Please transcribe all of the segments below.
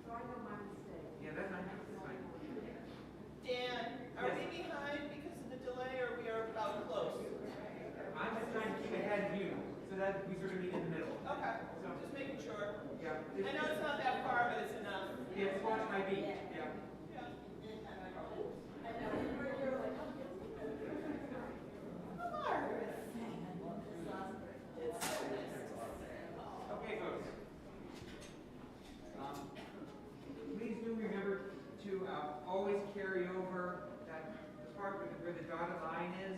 So I know my mistake. Yeah, that's fine. That's fine. that we sort of meet in the middle. Okay, So, just making sure. yeah. I know it's not that far, but it's enough. Yeah, just watch my beat. Yeah. Yeah. Okay, folks. Please do remember to always carry over that the part where the dotted line is.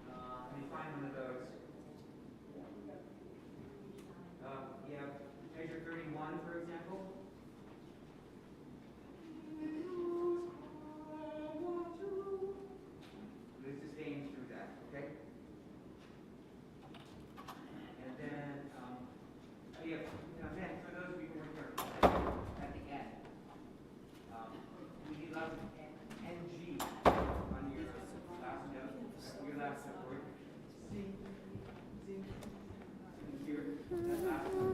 Let me find one of those. You have measure 31, for example. Please sustain through that, okay? And then, then for those of you who were here at the end, we need lots of NG on your last note, your last word. See, here, that last word.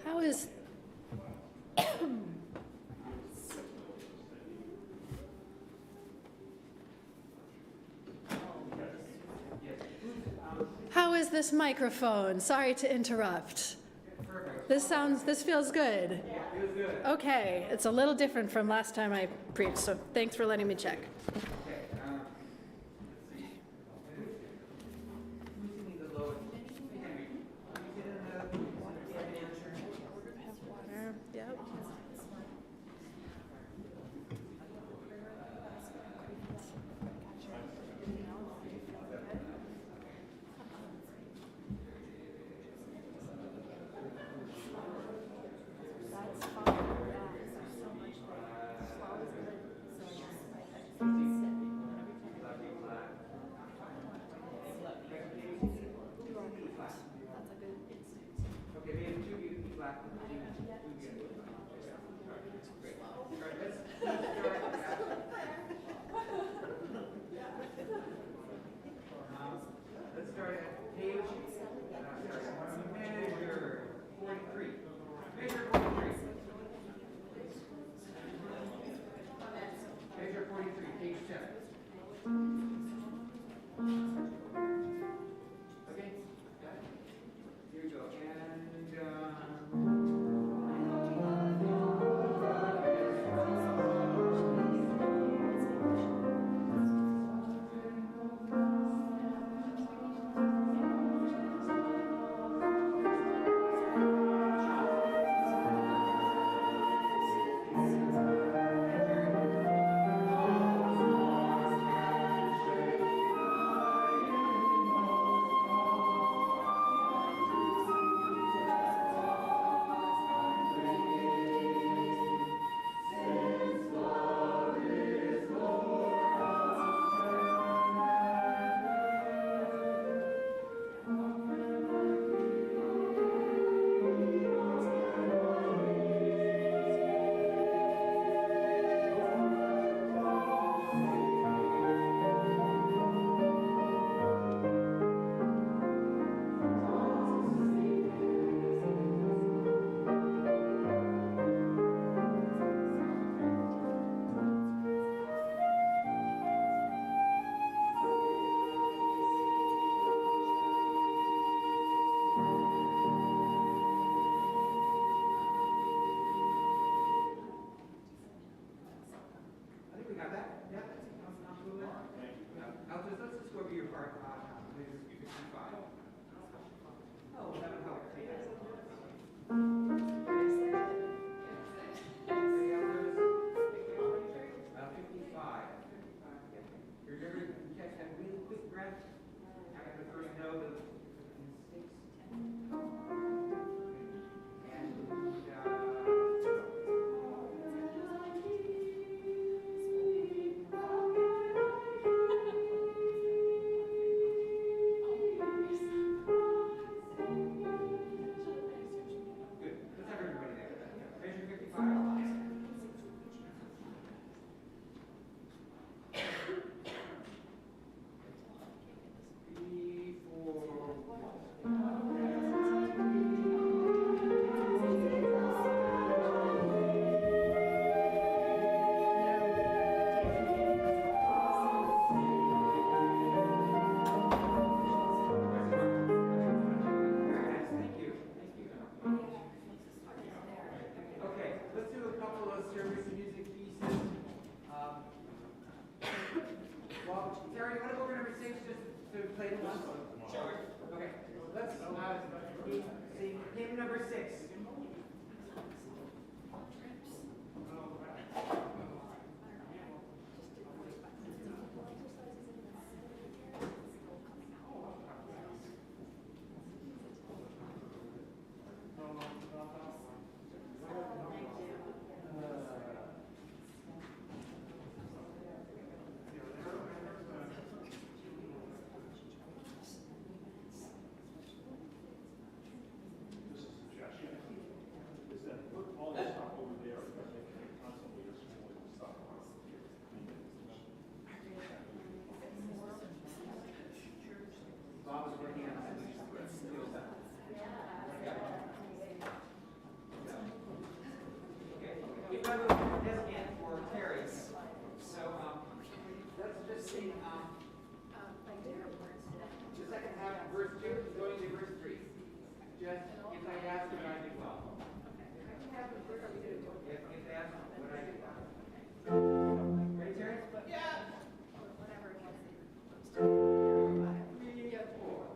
How is How is this microphone? Sorry to interrupt. This feels good. Feels good. Okay, it's a little different from last time I preached, so thanks for letting me check. Okay, let's see. Who's singing the lowest? Henry. Can you sit in the Have water. Yep. Okay, we have two E flat. Great. All right, let's start let's start at page, measure 43. Measure 43. Measure 43, page 7. Okay? Got it? Here we go. I think we got that. Yeah. Altos, let's just go over your part. Measure 55. Oh, that would help. Okay, others? 55. You're never going to catch that really quick breath after the first note of 6. And Sarah, you want to go over number 6 just to play it once? Sure. Okay, let's see, game number 6. Bob is working on a solution for us. Okay, we've got a little this in for Terry. So, let's just see, the second half of verse 2 going to verse 3. Just, if I ask, would I do well? If they ask, would I do well? Ready, Terry? Yeah. 3 and 4.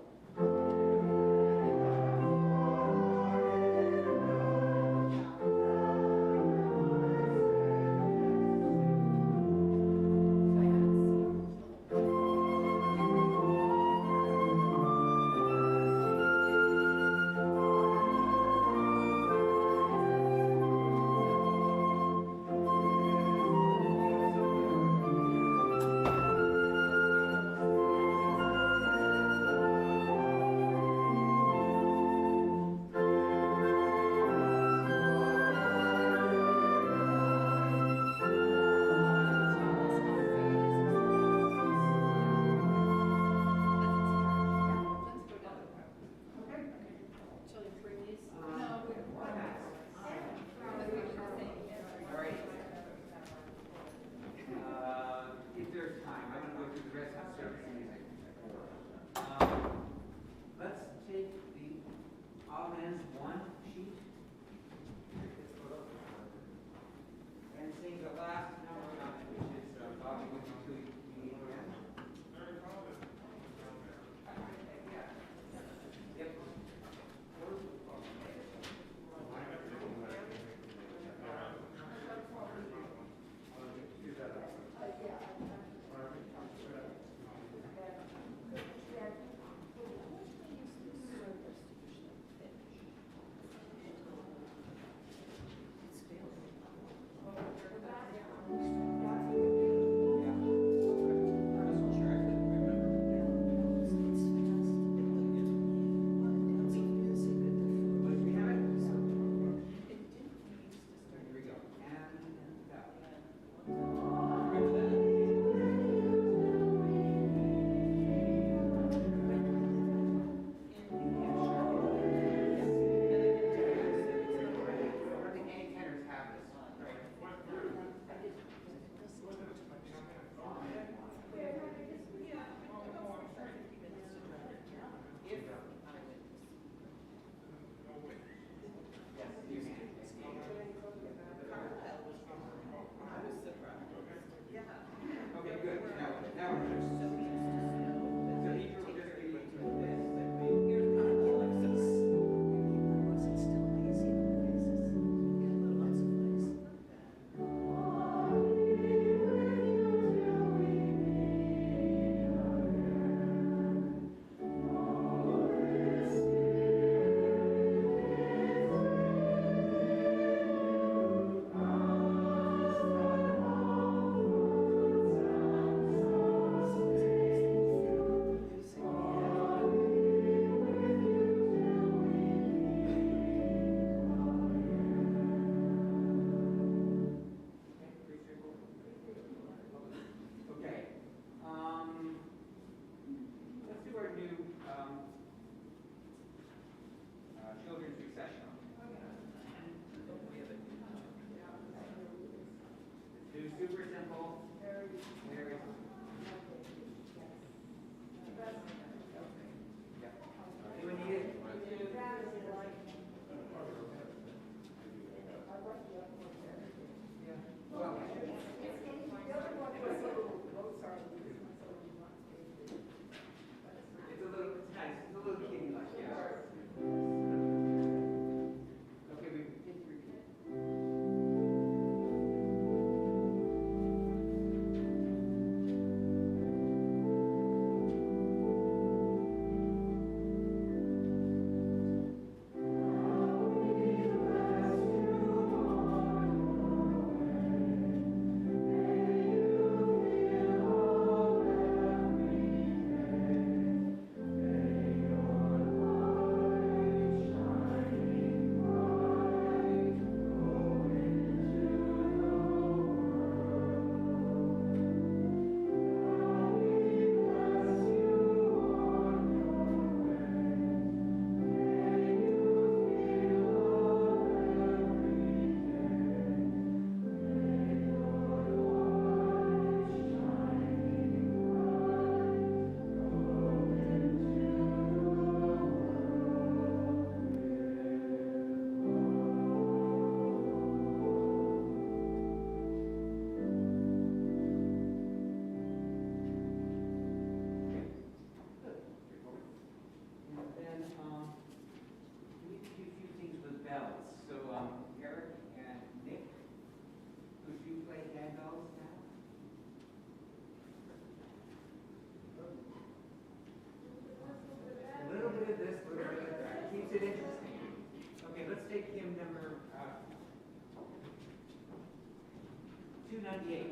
98.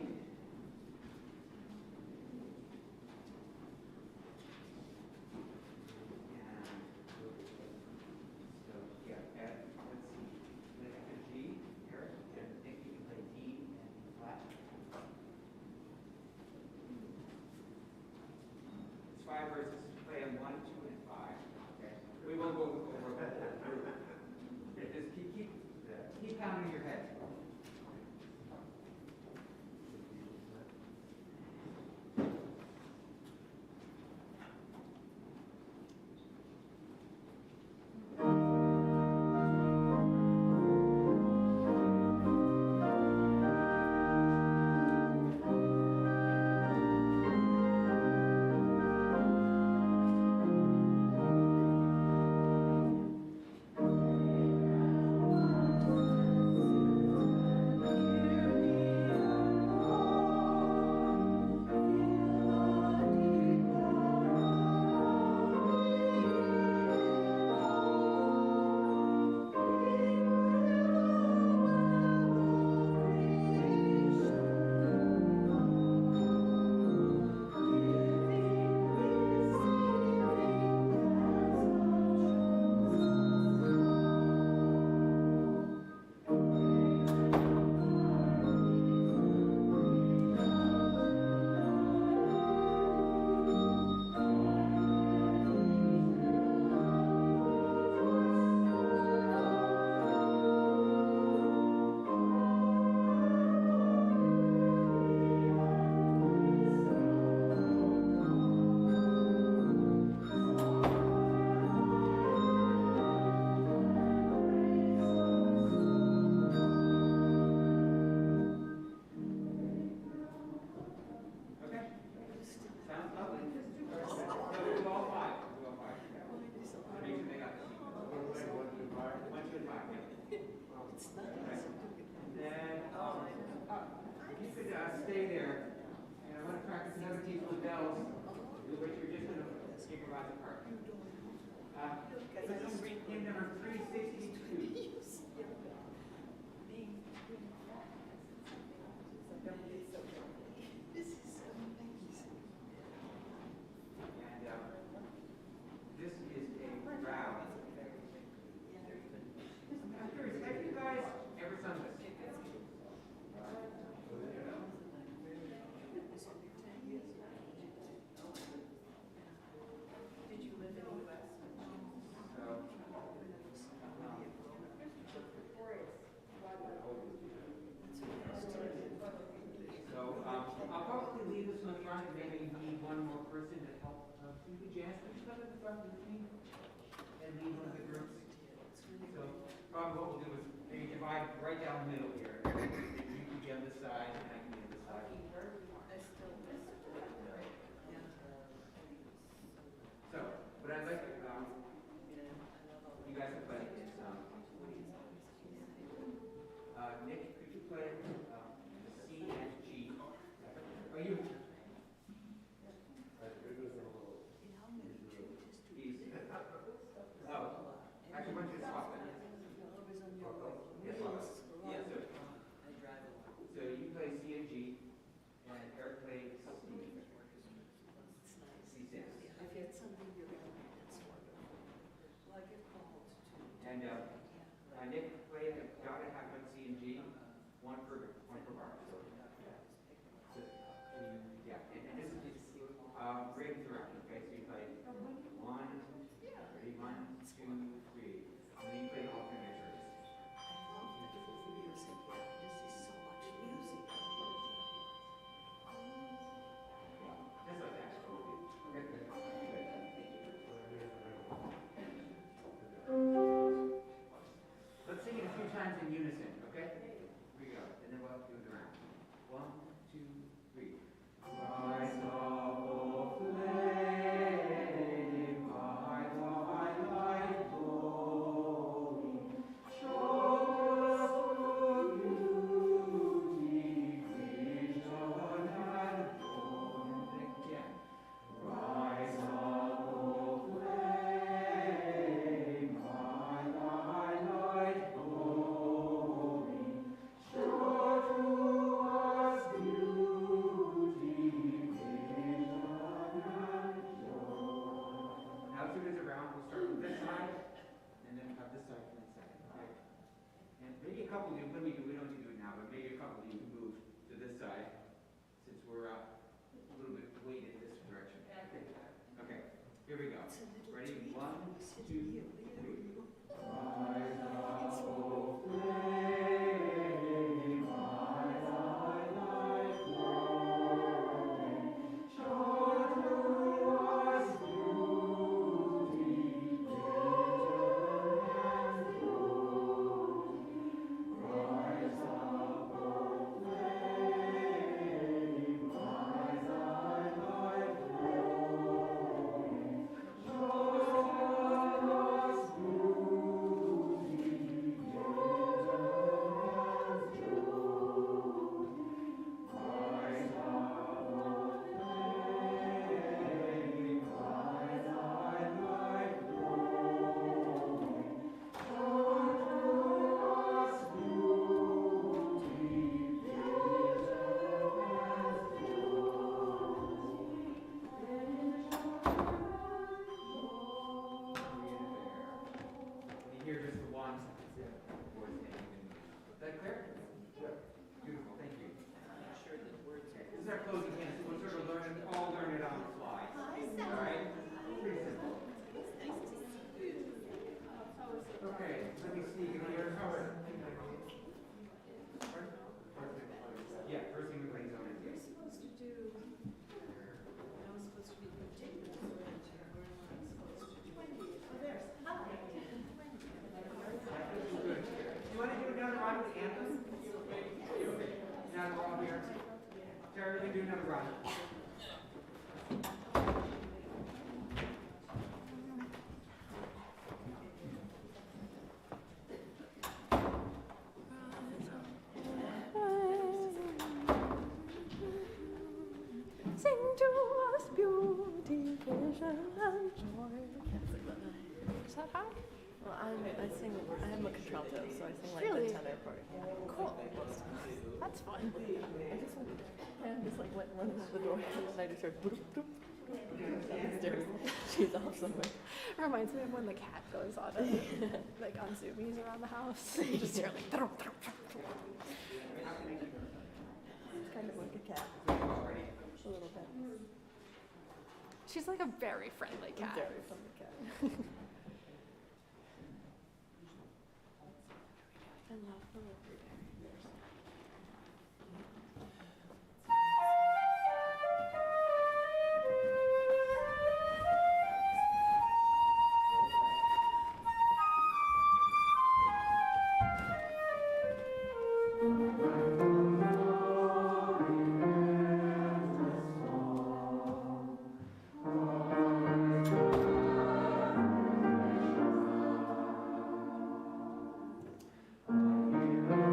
So, yeah, let's see. Play a G here, and Nick, you can play D and E flat. It's 5 verses. Play on 1, 2, and 5. Okay. We won't go over the whole group. Just keep pounding your head. Okay. Sounds lovely. No, we do all 5. We do all 5. Make sure they got the sequence. 1, 2, and 5. 1, 2, and 5. Yeah. Okay. And then, if you could stay there, and I want to practice another piece with bells, which you're just going to improvise apart. In number 362. And this is a round. I'm curious, have you guys ever sung this? Did you live in the US? So, I'll probably leave this one front, and maybe you need one more person to help do the jazz. Could you come to the front with me and lead one of the groups? So, probably what we'll do is maybe divide right down the middle here. You can be on this side, and I can be on this side. So, what I'd like you guys to play is, Nick, could you play C and G? Are you? Oh, actually, why don't you swap that? Yes, yes, sir. So you play C and G, and Eric plays C6. And Nick played a gotta have one C and G, one per bar. So yeah, and this is rhythm throughout. Okay, so you play 1, ready, 1, 2, 3, and then you play alternate measures. Just like that. Let's sing it a few times in unison, okay? Here we go. And then we'll do the round. 1, 2, 3. Rise up, O flame, by thy light, Here we go. Ready? 1, 2, 3. Rise up, O flame, rise up, thy glory. Show to us beauty, vision and glory. Rise up, O flame, rise up, thy glory. Show us beauty, vision and glory. Rise up, O flame, rise up, thy glory. Show us beauty, you hear just the one sentence voice name. Is that clear? Yeah. Beautiful, thank you. I'm not sure the words are. This is our closing hand, so we'll sort of all learn it on the fly. All right? Pretty simple. Okay, let me sneak in here. Yeah, first thing we're playing zone is. You're supposed to do, I was supposed to be particular, or I'm supposed to do 20. Oh, there's, Good. You want to do another run with the anthem? Now we're all here. Terry, we can do another run. Sing to us beauty, vision, and joy. Is that high? Well, I sing, I'm a contralto, so I sing like Really? the tenor part. Yeah. Cool. That's fun. I just like went running out the door and I just heard boop, boop. Downstairs. She's off somewhere. Reminds me of when the cat goes on like on zoomies around the house. You just hear like It's kind of like a cat. A little bit. she's like a very friendly cat. Very from the cat. I love the little bear. Thank you.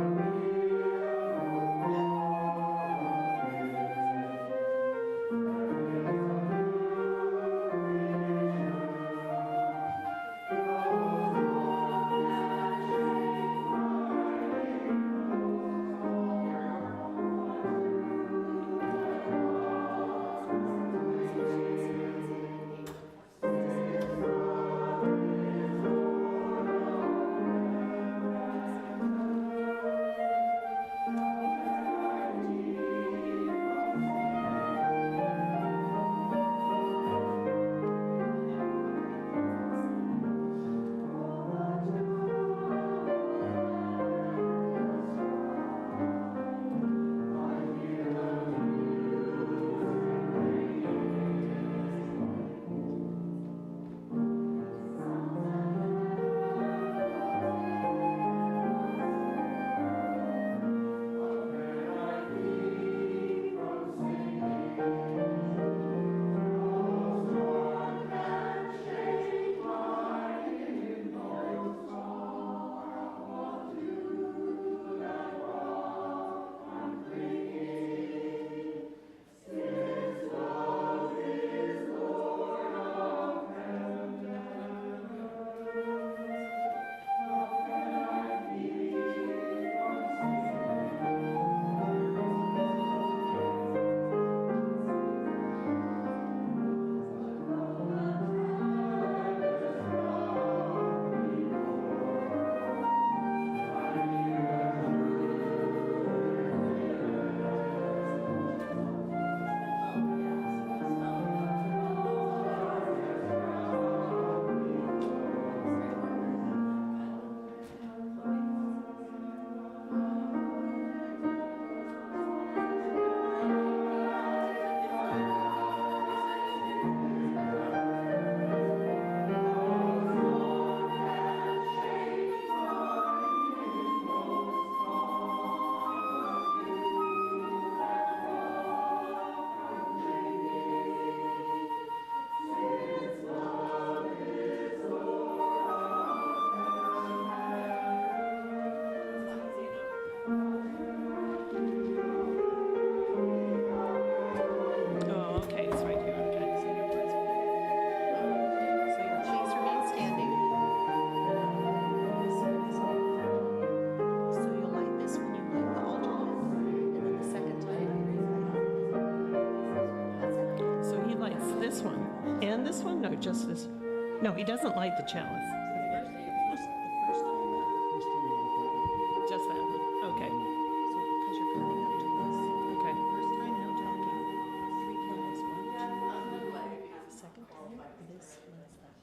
this one? And this one? No, just this. No, he doesn't light the chalice. Just that one. Okay. So, because you're coming up to this, Okay. first time no talking, 3 candles, 1, 2, 3. The second time, this, less that.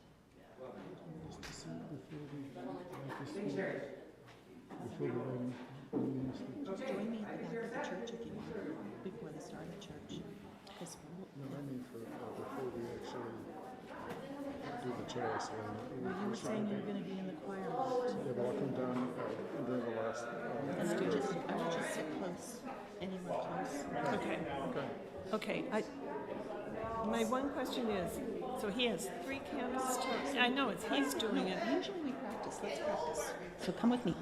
Just join me at the back of the church if you want, before the start of the church. Because No, I mean for before we actually do the chalice line. you were saying you were going to be in the choir Yeah, loft. but I'll come down during the last. And I would just sit close, anywhere close. Okay. Okay. Okay. My one question is, so he has 3 candles. I know it's he's doing it. Usually we practice, let's practice. So come with me.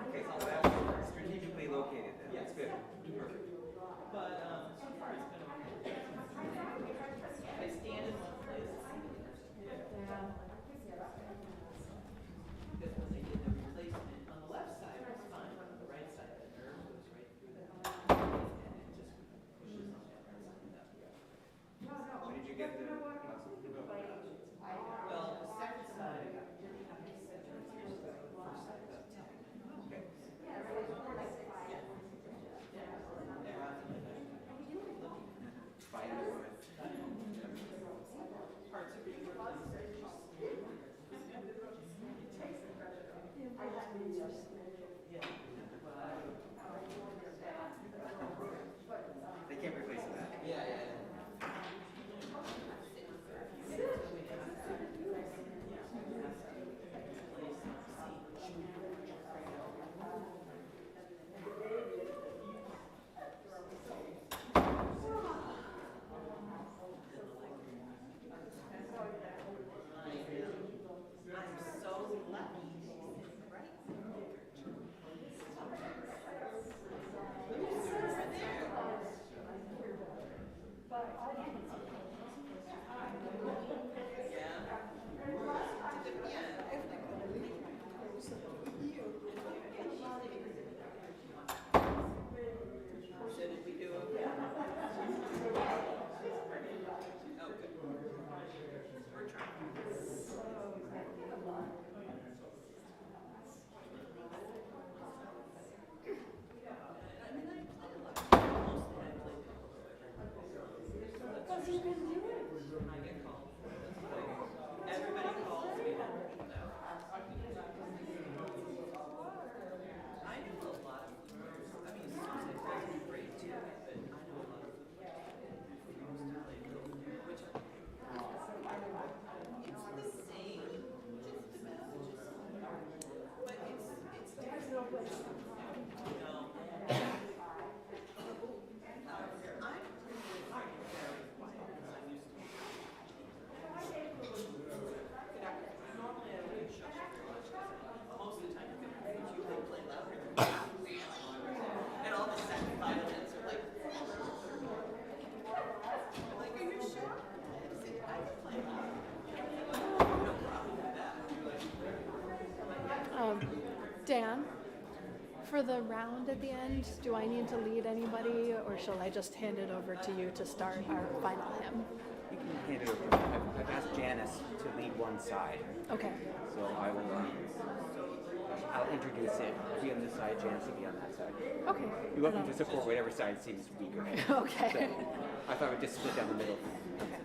Okay, so that's strategically located then. That's good. Perfect. I stand in one place. Because when they did the replacement, on the left side it was fine, but on the right side, the nerve goes right through that. And it just pushes on that right side up. When did you get the? Well, the second side, didn't have any centers, the first side got 10. Okay. Fine. Parts of your They can't replace that. Yeah, yeah. I'm so lucky. Right? So did we do okay? Oh, good. We're trying. I get calls. Everybody calls me. I know a lot of flutes. I mean, Susan is great too, but I know a lot of flutes who used to play fiddle, which it's the same, just the messages, but it's different. No. I'm very quiet because I'm used to it. Normally I wouldn't shush very much. Most of the time you can play louder than me. And all of a sudden violins are like, I'm like, are you sure? I said, I can play loud. No problem with that. Dan, for the round at the end, do I need to lead anybody, or shall I just hand it over to you to start our final hymn? You can hand it over. I've asked Janice to lead one side, Okay. so I will. I'll introduce it. I'll be on this side. Janice will be on that side. Okay. You're welcome to support whatever side seems weaker. Okay. So, I thought we'd just split down the middle. Okay.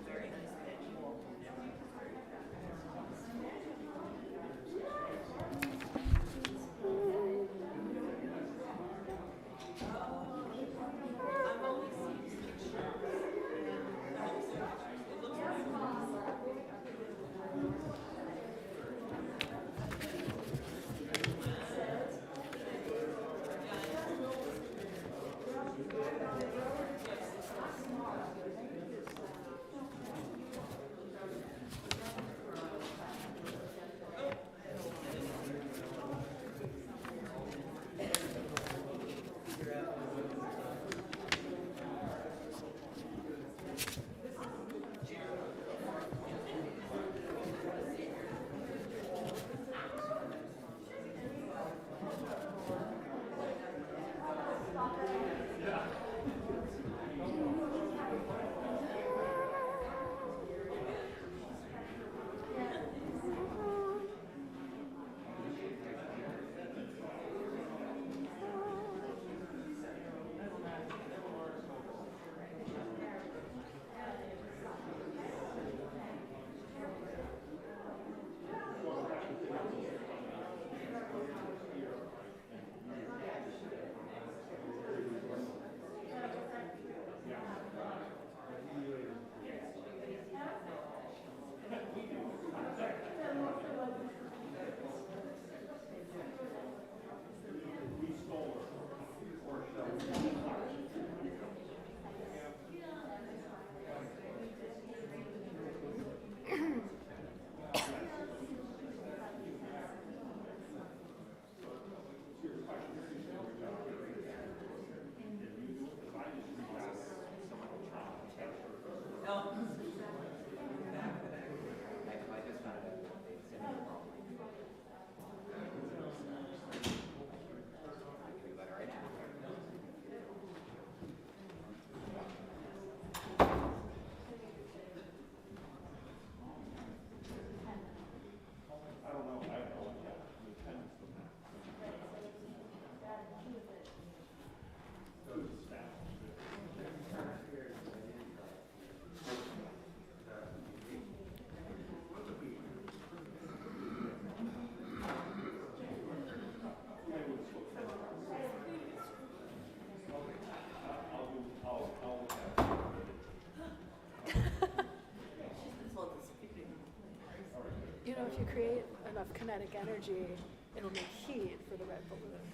create enough kinetic energy, it'll make heat for the red balloon.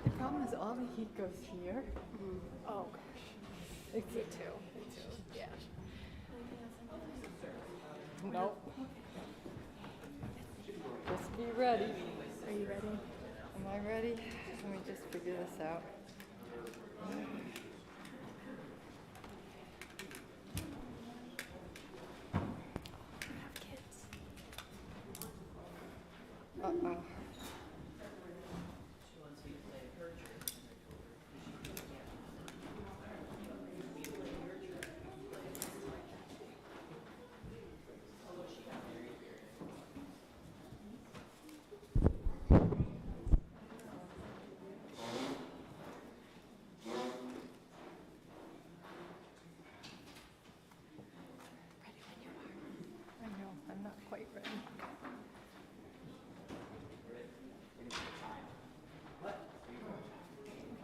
The problem is all the heat goes here. Oh gosh. Me too. Me too. Yeah. Nope. Just be ready. Are you ready? Am I ready? Let me just figure this out. Uh-oh. I know, I'm not quite ready.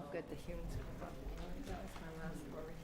Oh, good, the humans come up. That was my last worry.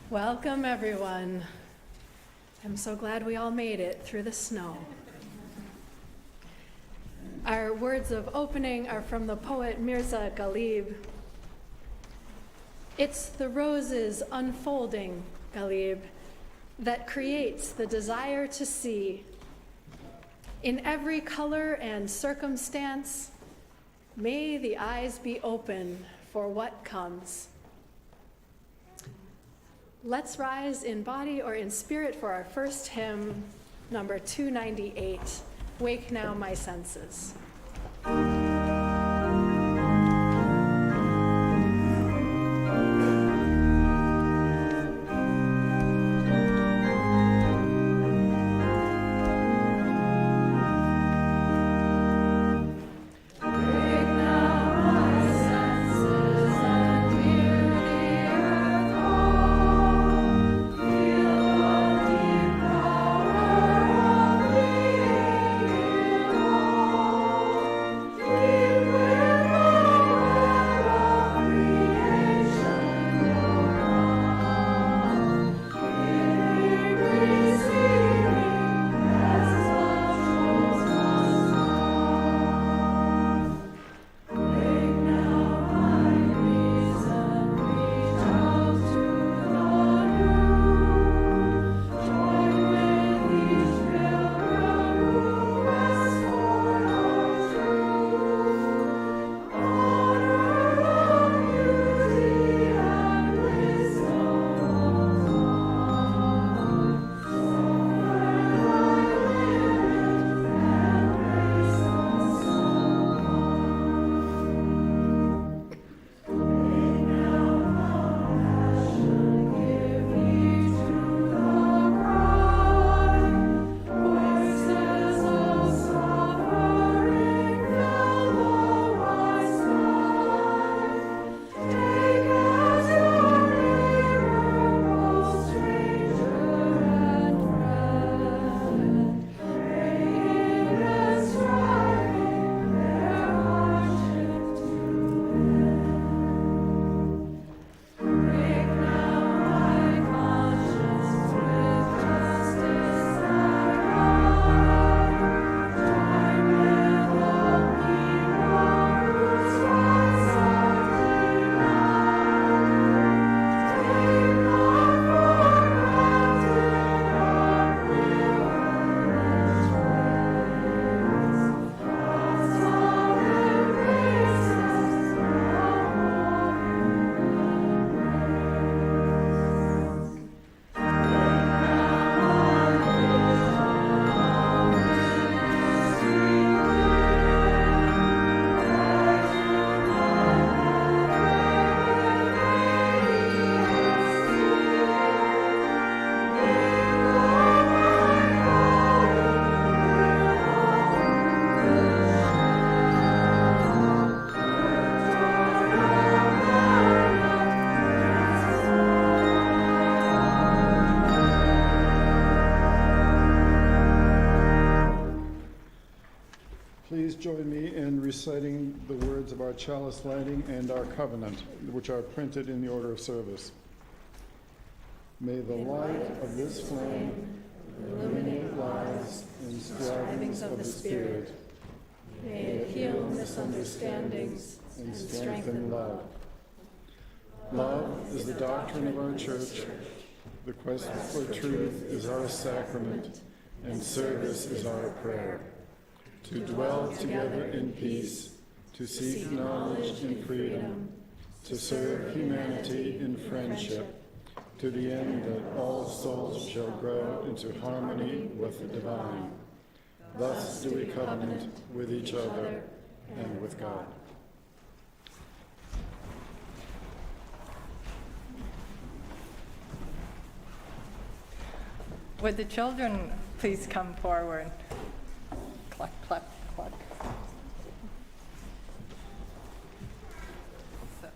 Welcome, everyone. I'm so glad we all made it through the snow. Our words of opening are from the poet Mirza Ghalib. It's the roses unfolding, Ghalib, that creates the desire to see. In every color and circumstance, may the eyes be open for what comes. Let's rise in body or in spirit for our first hymn, number 298, Wake Now My Senses. Please join me in reciting the words of our chalice lighting and our covenant, which are printed in the order of service. May the light of this flame illuminate lives and strivings of the Spirit. May it heal misunderstandings And strengthen love. Love is the doctrine of our church. The quest for truth is our sacrament, and service is our prayer. To dwell together in peace, to seek knowledge in freedom, to serve humanity in friendship, to the end that all souls shall grow into harmony with the divine. Thus do we covenant with each other and with God. Would the children please come forward? Cluck, cluck, cluck. So.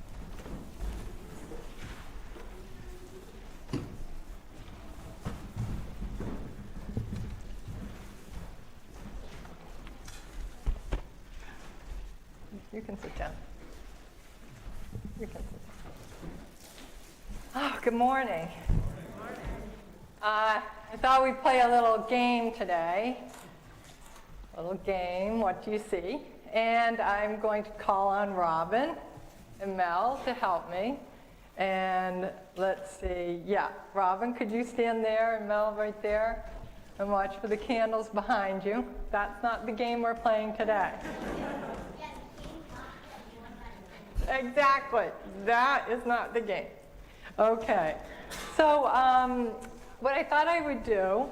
You can sit down. You can sit down. Oh, good morning. I thought we'd play a little game today. A little game, what do you see? And I'm going to call on Robin and Mel to help me. And let's see, yeah, Robin, could you stand there and Mel right there? And watch for the candles behind you. That's not the game we're playing today. Exactly, that is not the game. Okay, so what I thought I would do,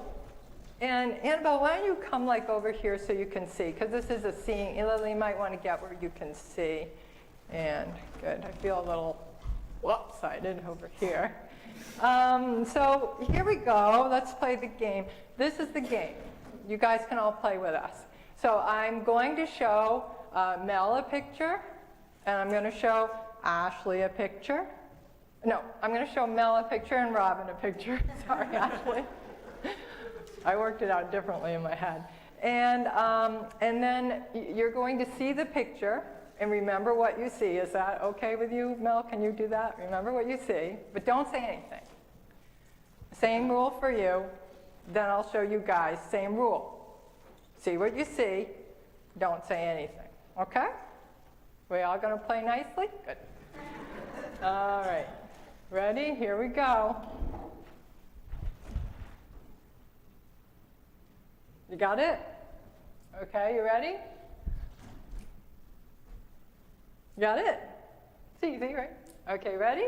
and Annabelle, why don't you come like over here so you can see, because this is a seeing, you might want to get where you can see. And good, I feel a little lopsided over here. So here we go, let's play the game. This is the game. You guys can all play with us. So I'm going to show Mel a picture, and I'm going to show Ashley a picture. No, I'm going to show Mel a picture and Robin a picture. Sorry, Ashley. I worked it out differently in my head. And then you're going to see the picture and remember what you see. Is that okay with you, Mel? Can you do that? Remember what you see, but don't say anything. Same rule for you. Then I'll show you guys. Same rule. See what you see. Don't say anything. Okay? We all going to play nicely? Good. All right. Ready? Here we go. You got it? Okay, you ready? You got it? It's easy, right? Okay, ready?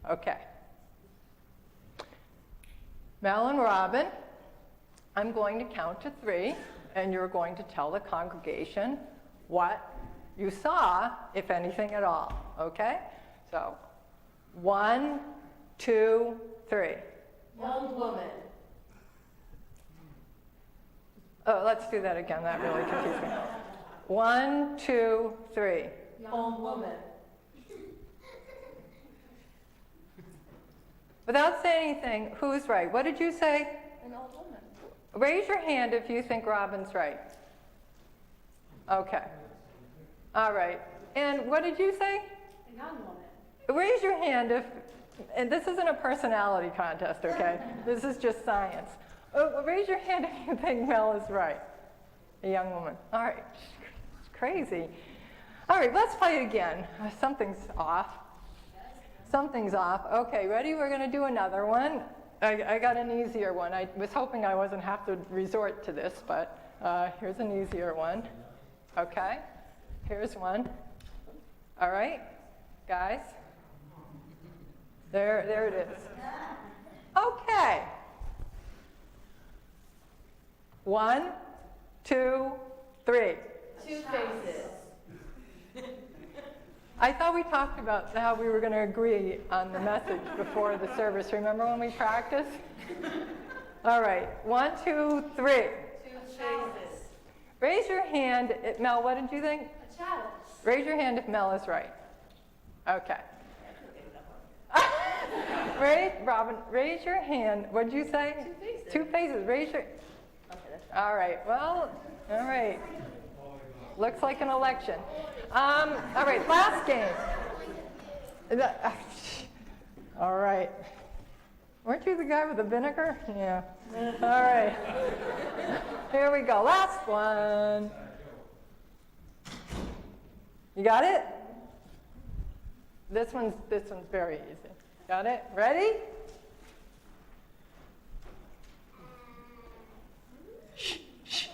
Okay. Mel and Robin, I'm going to count to 3, and you're going to tell the congregation what you saw, if anything at all, okay? So, 1, 2, 3. Young woman. Oh, let's do that again. That really confused me. 1, 2, 3. Young woman. Without saying anything, who's right? What did you say? An old woman. Raise your hand if you think Robin's right. Okay. All right. And what did you say? A young woman. Raise your hand if, and this isn't a personality contest, okay? This is just science. Raise your hand if you think Mel is right. A young woman. All right. It's crazy. All right, let's play it again. Something's off. Something's off. Okay, ready? We're going to do another one. I got an easier one. I was hoping I wasn't have to resort to this, but here's an easier one. Okay, here's one. All right, guys. There it is. Okay. 1, 2, 3. Two faces. I thought we talked about how we were going to agree on the message before the service. Remember when we practiced? All right, 1, 2, 3. Two faces. Raise your hand. Mel, what did you think? A chalice. Raise your hand if Mel is right. Okay. Robin, raise your hand. What did you say? Two faces. Two faces. Raise your. All right. Well, all right. Looks like an election. All right. Last game. All right. Weren't you the guy with the vinegar? Yeah. All right. Here we go. Last one. You got it? This one's very easy. Got it? Ready? Shh, shh.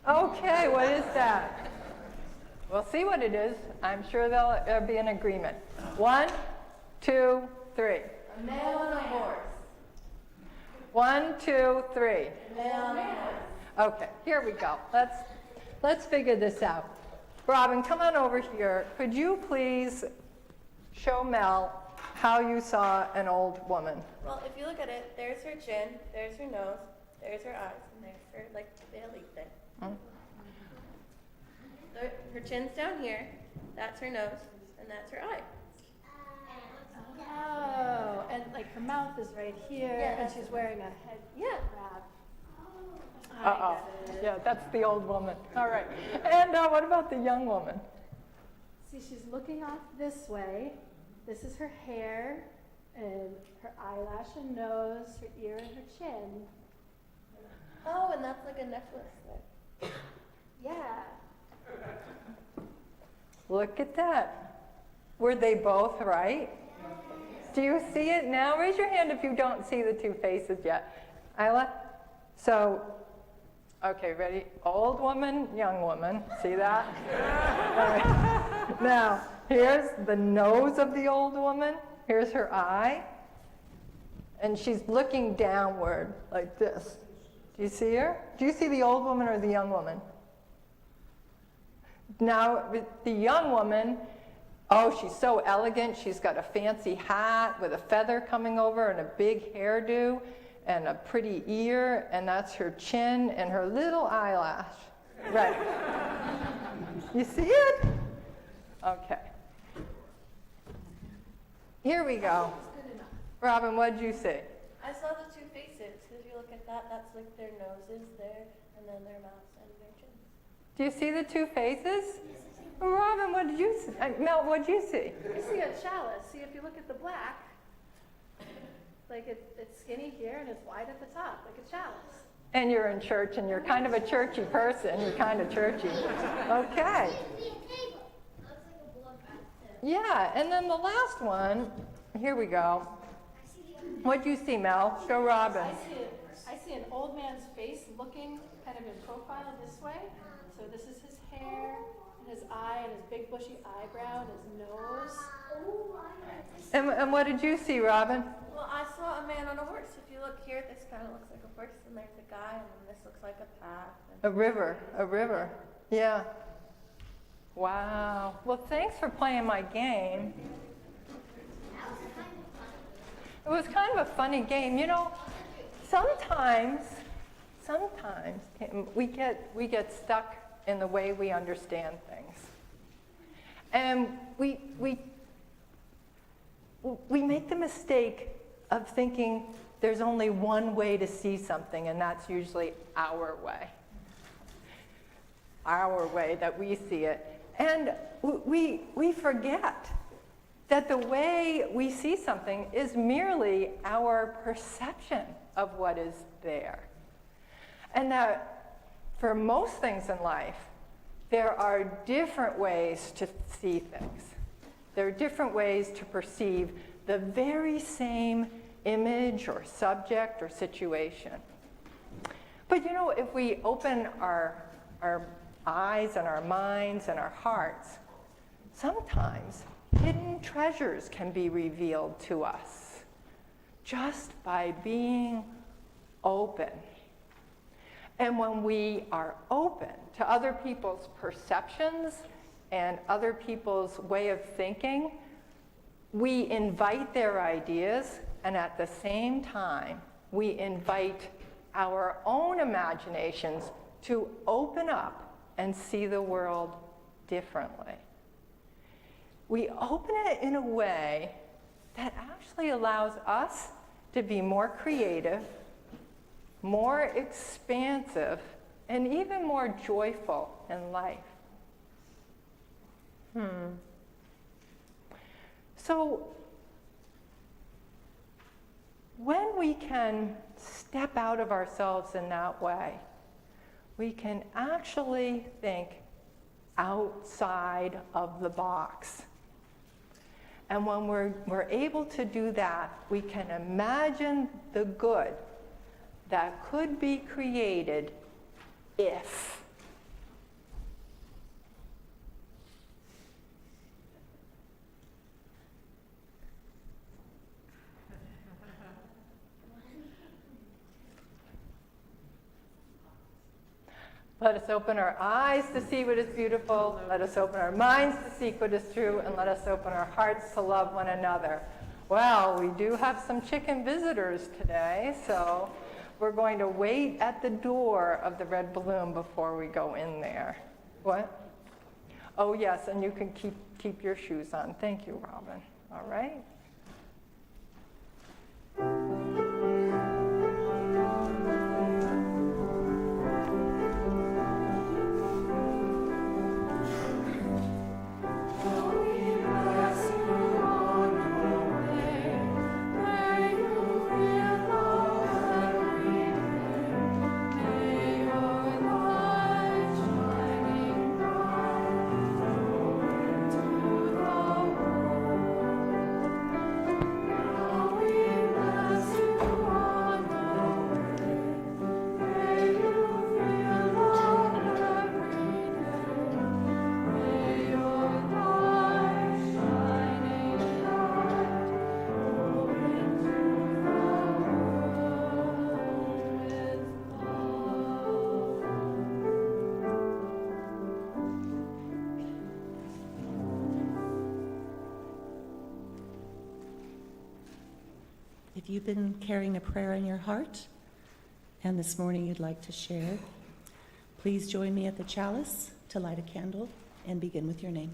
Okay, what is that? We'll see what it is. I'm sure there'll be an agreement. 1, 2, 3. A male on a horse. 1, 2, 3. A male on a horse. Okay, here we go. Let's figure this out. Robin, come on over here. Could you please show Mel how you saw an old woman? Well, if you look at it, there's her chin, there's her nose, there's her eyes, and there's her, like, belly thing. Hmm? Her chin's down here, that's her nose, and that's her eye. Oh, and like her mouth is right here, Yeah. and she's wearing a head Yeah. wrap. Uh-oh. Yeah, that's the old woman. All right. And what about the young woman? See, she's looking off this way, This is her hair, and her eyelash and nose, her ear and her chin. Oh, and that's like a necklace there. Yeah. Look at that. Were they both right? Do you see it now? Raise your hand if you don't see the two faces yet. Isla? So, okay, ready? Old woman, young woman. See that? All right. Now, here's the nose of the old woman. Here's her eye. And she's looking downward like this. Do you see her? Do you see the old woman or the young woman? Now, the young woman, oh, she's so elegant. She's got a fancy hat with a feather coming over and a big hairdo and a pretty ear, and that's her chin and her little eyelash. Right. You see it? Okay. Here we go. Robin, what did you see? I saw the two faces. If you look at that, that's like their noses there, and then their mouths and their chins. Do you see the two faces? Robin, what did you see? Mel, what did you see? I see a chalice. See, if you look at the black, like it's skinny here and it's wide at the top, like a chalice. And you're in church, and you're kind of a churchy person. You're kind of churchy. Okay. Yeah, and then the last one, here we go. What'd you see, Mel? Go, Robin. I see an old man's face looking kind of in profile this way. So this is his hair, and his eye, and his big bushy eyebrow, and his nose. And what did you see, Robin? Well, I saw a man on a horse. If you look here, this kind of looks like a horse, and there's a guy, and then this looks like a path. A river. Yeah. Wow. Well, thanks for playing my game. It was kind of a funny game. You know, sometimes we get stuck in the way we understand things. And we make the mistake of thinking there's only one way to see something, and that's usually our way that we see it. And we forget that the way we see something is merely our perception of what is there. And that for most things in life, there are different ways to see things. There are different ways to perceive the very same image or subject or situation. But you know, if we open our eyes and our minds and our hearts, sometimes hidden treasures can be revealed to us just by being open. And when we are open to other people's perceptions and other people's way of thinking, we invite their ideas, and at the same time, we invite our own imaginations to open up and see the world differently. We open it in a way that actually allows us to be more creative, more expansive, and even more joyful in life. So, when we can step out of ourselves in that way, we can actually think outside of the box. And when we're able to do that, we can imagine the good that could be created if. Let us open our eyes to see what is beautiful. Let us open our minds to seek what is true. And let us open our hearts to love one another. Well, we do have some chicken visitors today, so we're going to wait at the door of the Red Balloon before we go in there. What? Oh, yes, and you can keep your shoes on. Thank you, Robin. All right. If you've been carrying a prayer in your heart and this morning you'd like to share, please join me at the chalice to light a candle and begin with your name.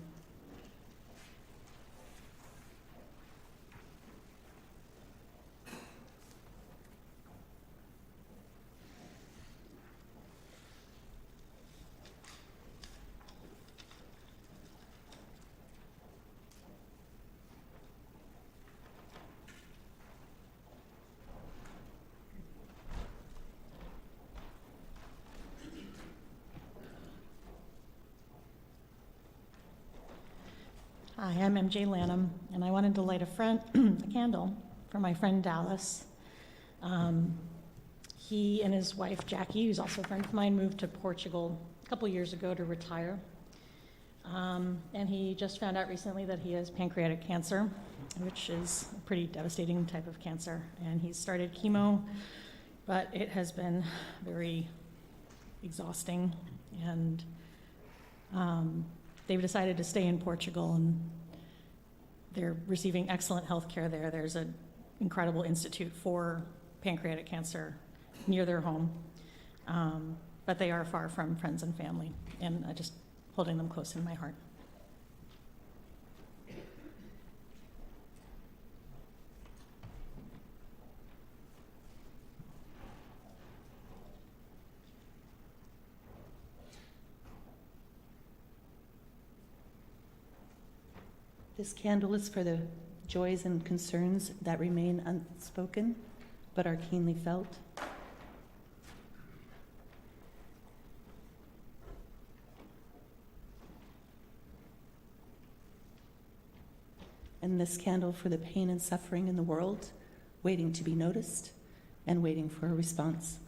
Hi, I'm MJ Lanham, and I wanted to light a candle for my friend Dallas. He and his wife Jackie, who's also a friend of mine, moved to Portugal a couple years ago to retire. And he just found out recently that he has pancreatic cancer, which is a pretty devastating type of cancer. And he's started chemo, but it has been very exhausting. And they've decided to stay in Portugal, and they're receiving excellent health care there. There's an incredible institute for pancreatic cancer near their home, but they are far from friends and family, and just holding them close in my heart. This candle is for the joys and concerns that remain unspoken but are keenly felt. And this candle for the pain and suffering in the world, waiting to be noticed and waiting for a response.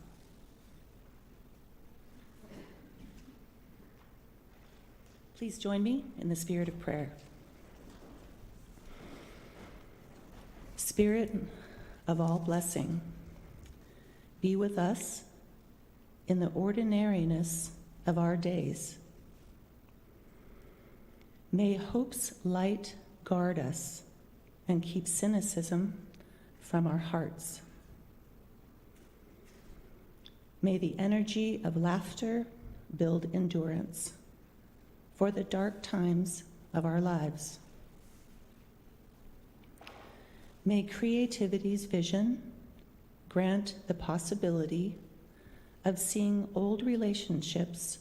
Please join me in the spirit of prayer. Spirit of all blessing, be with us in the ordinariness of our days. May hope's light guard us and keep cynicism from our hearts. May the energy of laughter build endurance for the dark times of our lives. May creativity's vision grant the possibility of seeing old relationships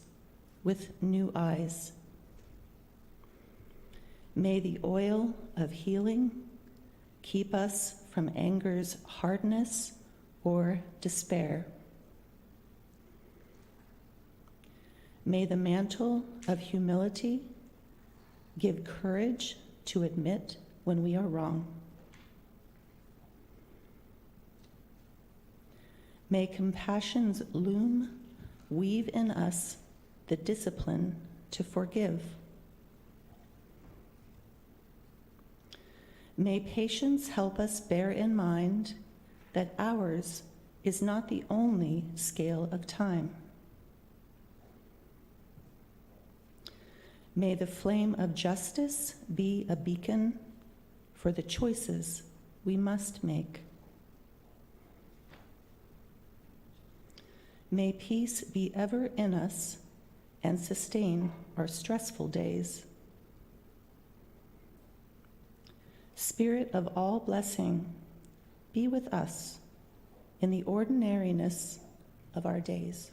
with new eyes. May the oil of healing keep us from anger's hardness or despair. May the mantle of humility give courage to admit when we are wrong. May compassion's loom weave in us the discipline to forgive. May patience help us bear in mind that ours is not the only scale of time. May the flame of justice be a beacon for the choices we must make. May peace be ever in us and sustain our stressful days. Spirit of all blessing, be with us in the ordinariness of our days.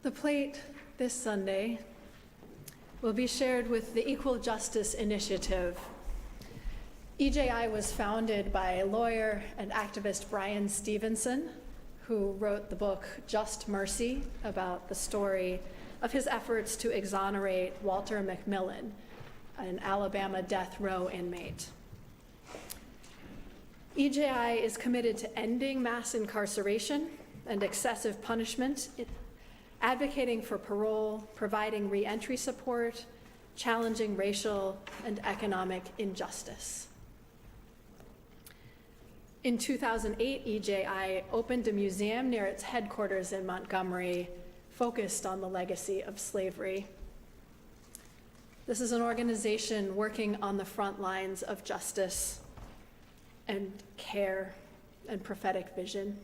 The plate this Sunday will be shared with the Equal Justice Initiative. EJI was founded by lawyer and activist Brian Stevenson, who wrote the book Just Mercy, about the story of his efforts to exonerate Walter McMillan, an Alabama death row inmate. EJI is committed to ending mass incarceration and excessive punishment, advocating for parole, providing reentry support, challenging racial and economic injustice. In 2008, EJI opened a museum near its headquarters in Montgomery, focused on the legacy of slavery. This is an organization working on the front lines of justice and care and prophetic vision.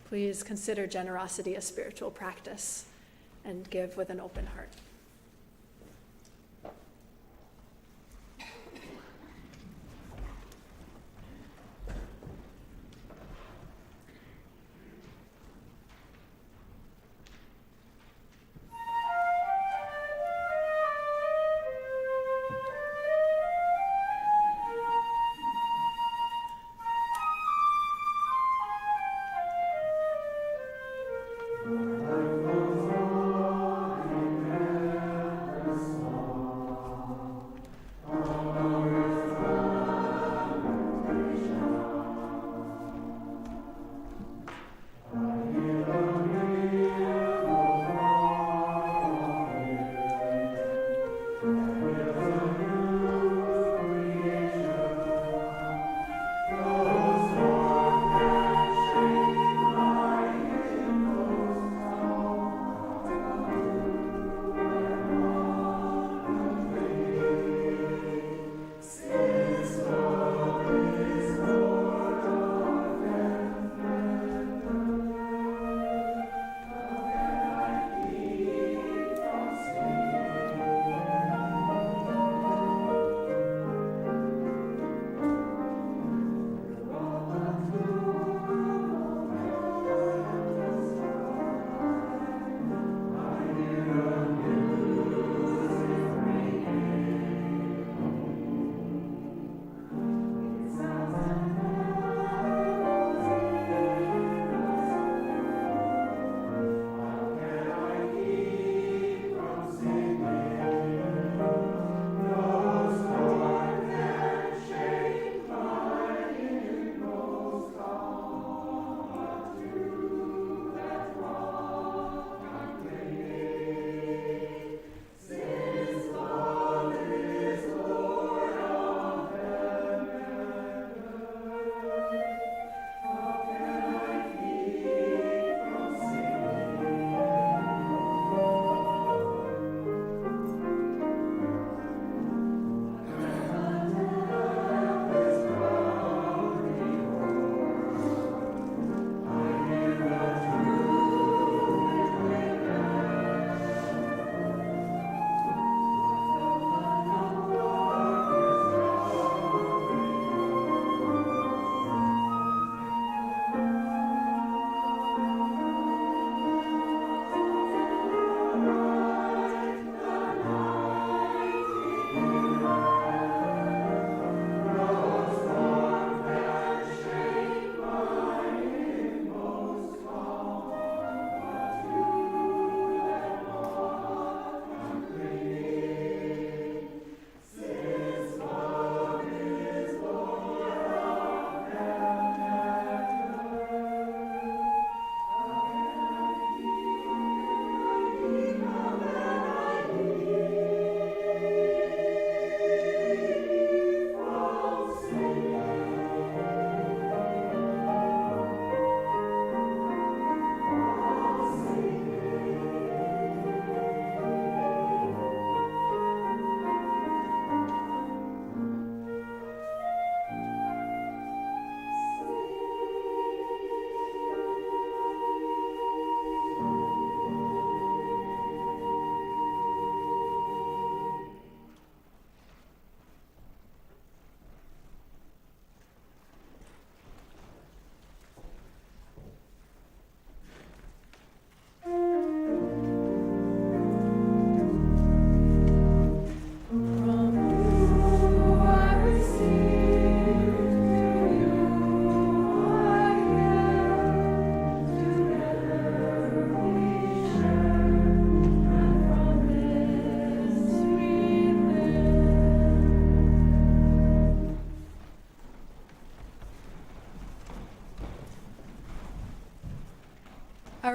Please consider generosity a spiritual practice and give with an open heart.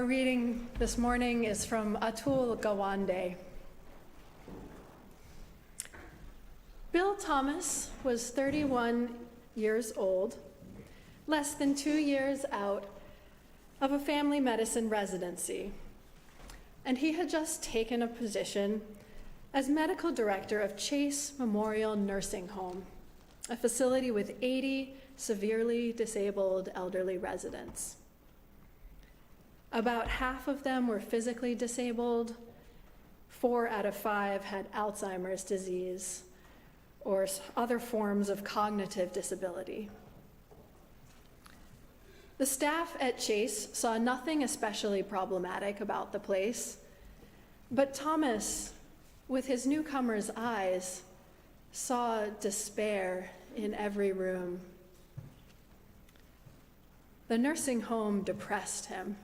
Our reading this morning is from Atul Gawande. Bill Thomas was 31 years old, less than 2 years out of a family medicine residency, and he had just taken a position as medical director of Chase Memorial Nursing Home, a facility with 80 severely disabled elderly residents. About half of them were physically disabled. 4 out of 5 had Alzheimer's disease or other forms of cognitive disability. The staff at Chase saw nothing especially problematic about the place, but Thomas, with his newcomer's eyes, saw despair in every room. The nursing home depressed him.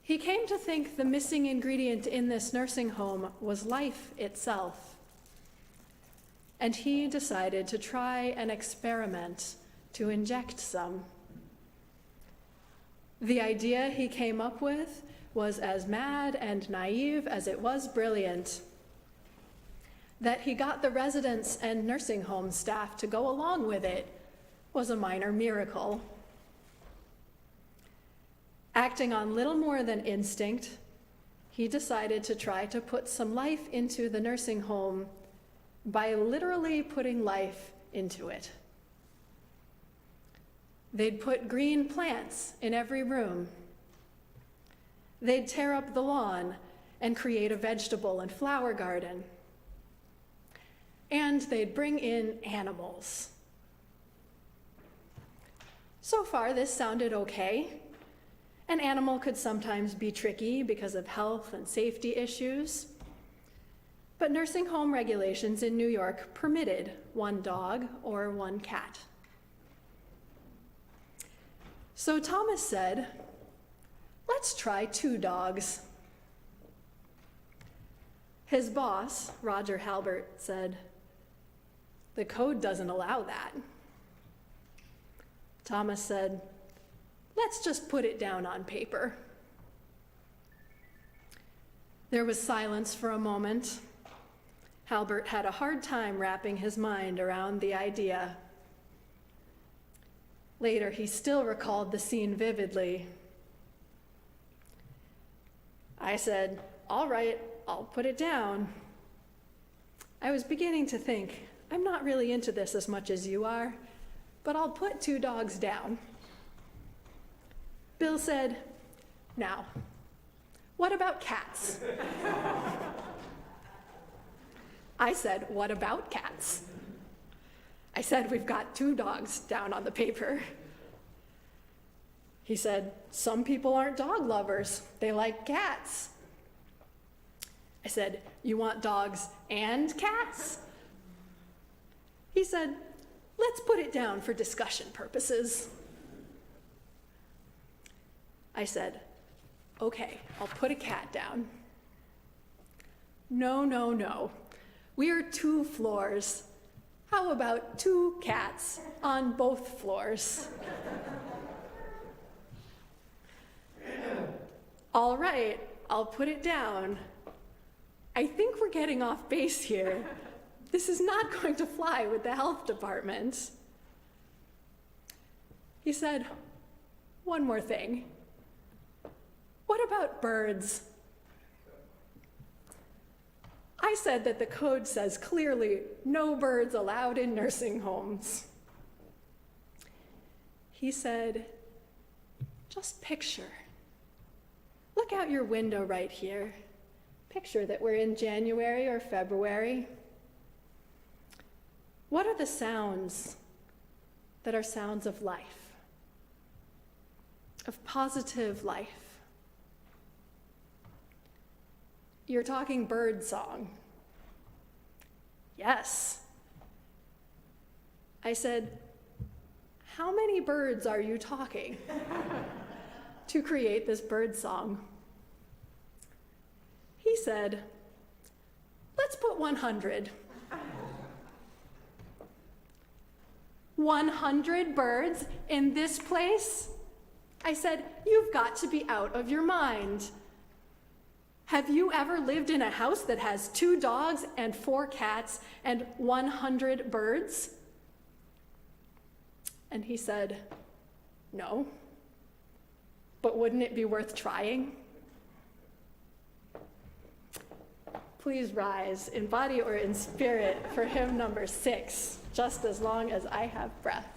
He came to think the missing ingredient in this nursing home was life itself, and he decided to try an experiment to inject some. The idea he came up with was as mad and naive as it was brilliant. That he got the residents and nursing home staff to go along with it was a minor miracle. Acting on little more than instinct, he decided to try to put some life into the nursing home by literally putting life into it. They'd put green plants in every room. They'd tear up the lawn and create a vegetable and flower garden. And they'd bring in animals. So far, this sounded okay. An animal could sometimes be tricky because of health and safety issues. But nursing home regulations in New York permitted 1 dog or 1 cat. So Thomas said, let's try 2 dogs. His boss, Roger Halbert, said, the code doesn't allow that. Thomas said, let's just put it down on paper. There was silence for a moment. Halbert had a hard time wrapping his mind around the idea. Later, he still recalled the scene vividly. I said, all right, I'll put it down. I was beginning to think, I'm not really into this as much as you are, but I'll put 2 dogs down. Bill said, now, what about cats? I said, what about cats? I said, we've got 2 dogs down on the paper. He said, some people aren't dog lovers. They like cats. I said, you want dogs and cats? He said, let's put it down for discussion purposes. I said, okay, I'll put a cat down. No, no, no. We are 2 floors. How about 2 cats on both floors? All right, I'll put it down. I think we're getting off base here. This is not going to fly with the health department. He said, one more thing. What about birds? I said that the code says clearly no birds allowed in nursing homes. He said, just picture. Look out your window right here. Picture that we're in January or February. What are the sounds that are sounds of life, of positive life? You're talking bird song. Yes. I said, how many birds are you talking to create this bird song? He said, let's put 100. 100 birds in this place? I said, "You've got to be out of your mind. Have you ever lived in a house that has 2 dogs and 4 cats and 100 birds?" And he said, "No. But wouldn't it be worth trying?" Please rise in body or in spirit for hymn number 6, "Just as Long as I Have Breath."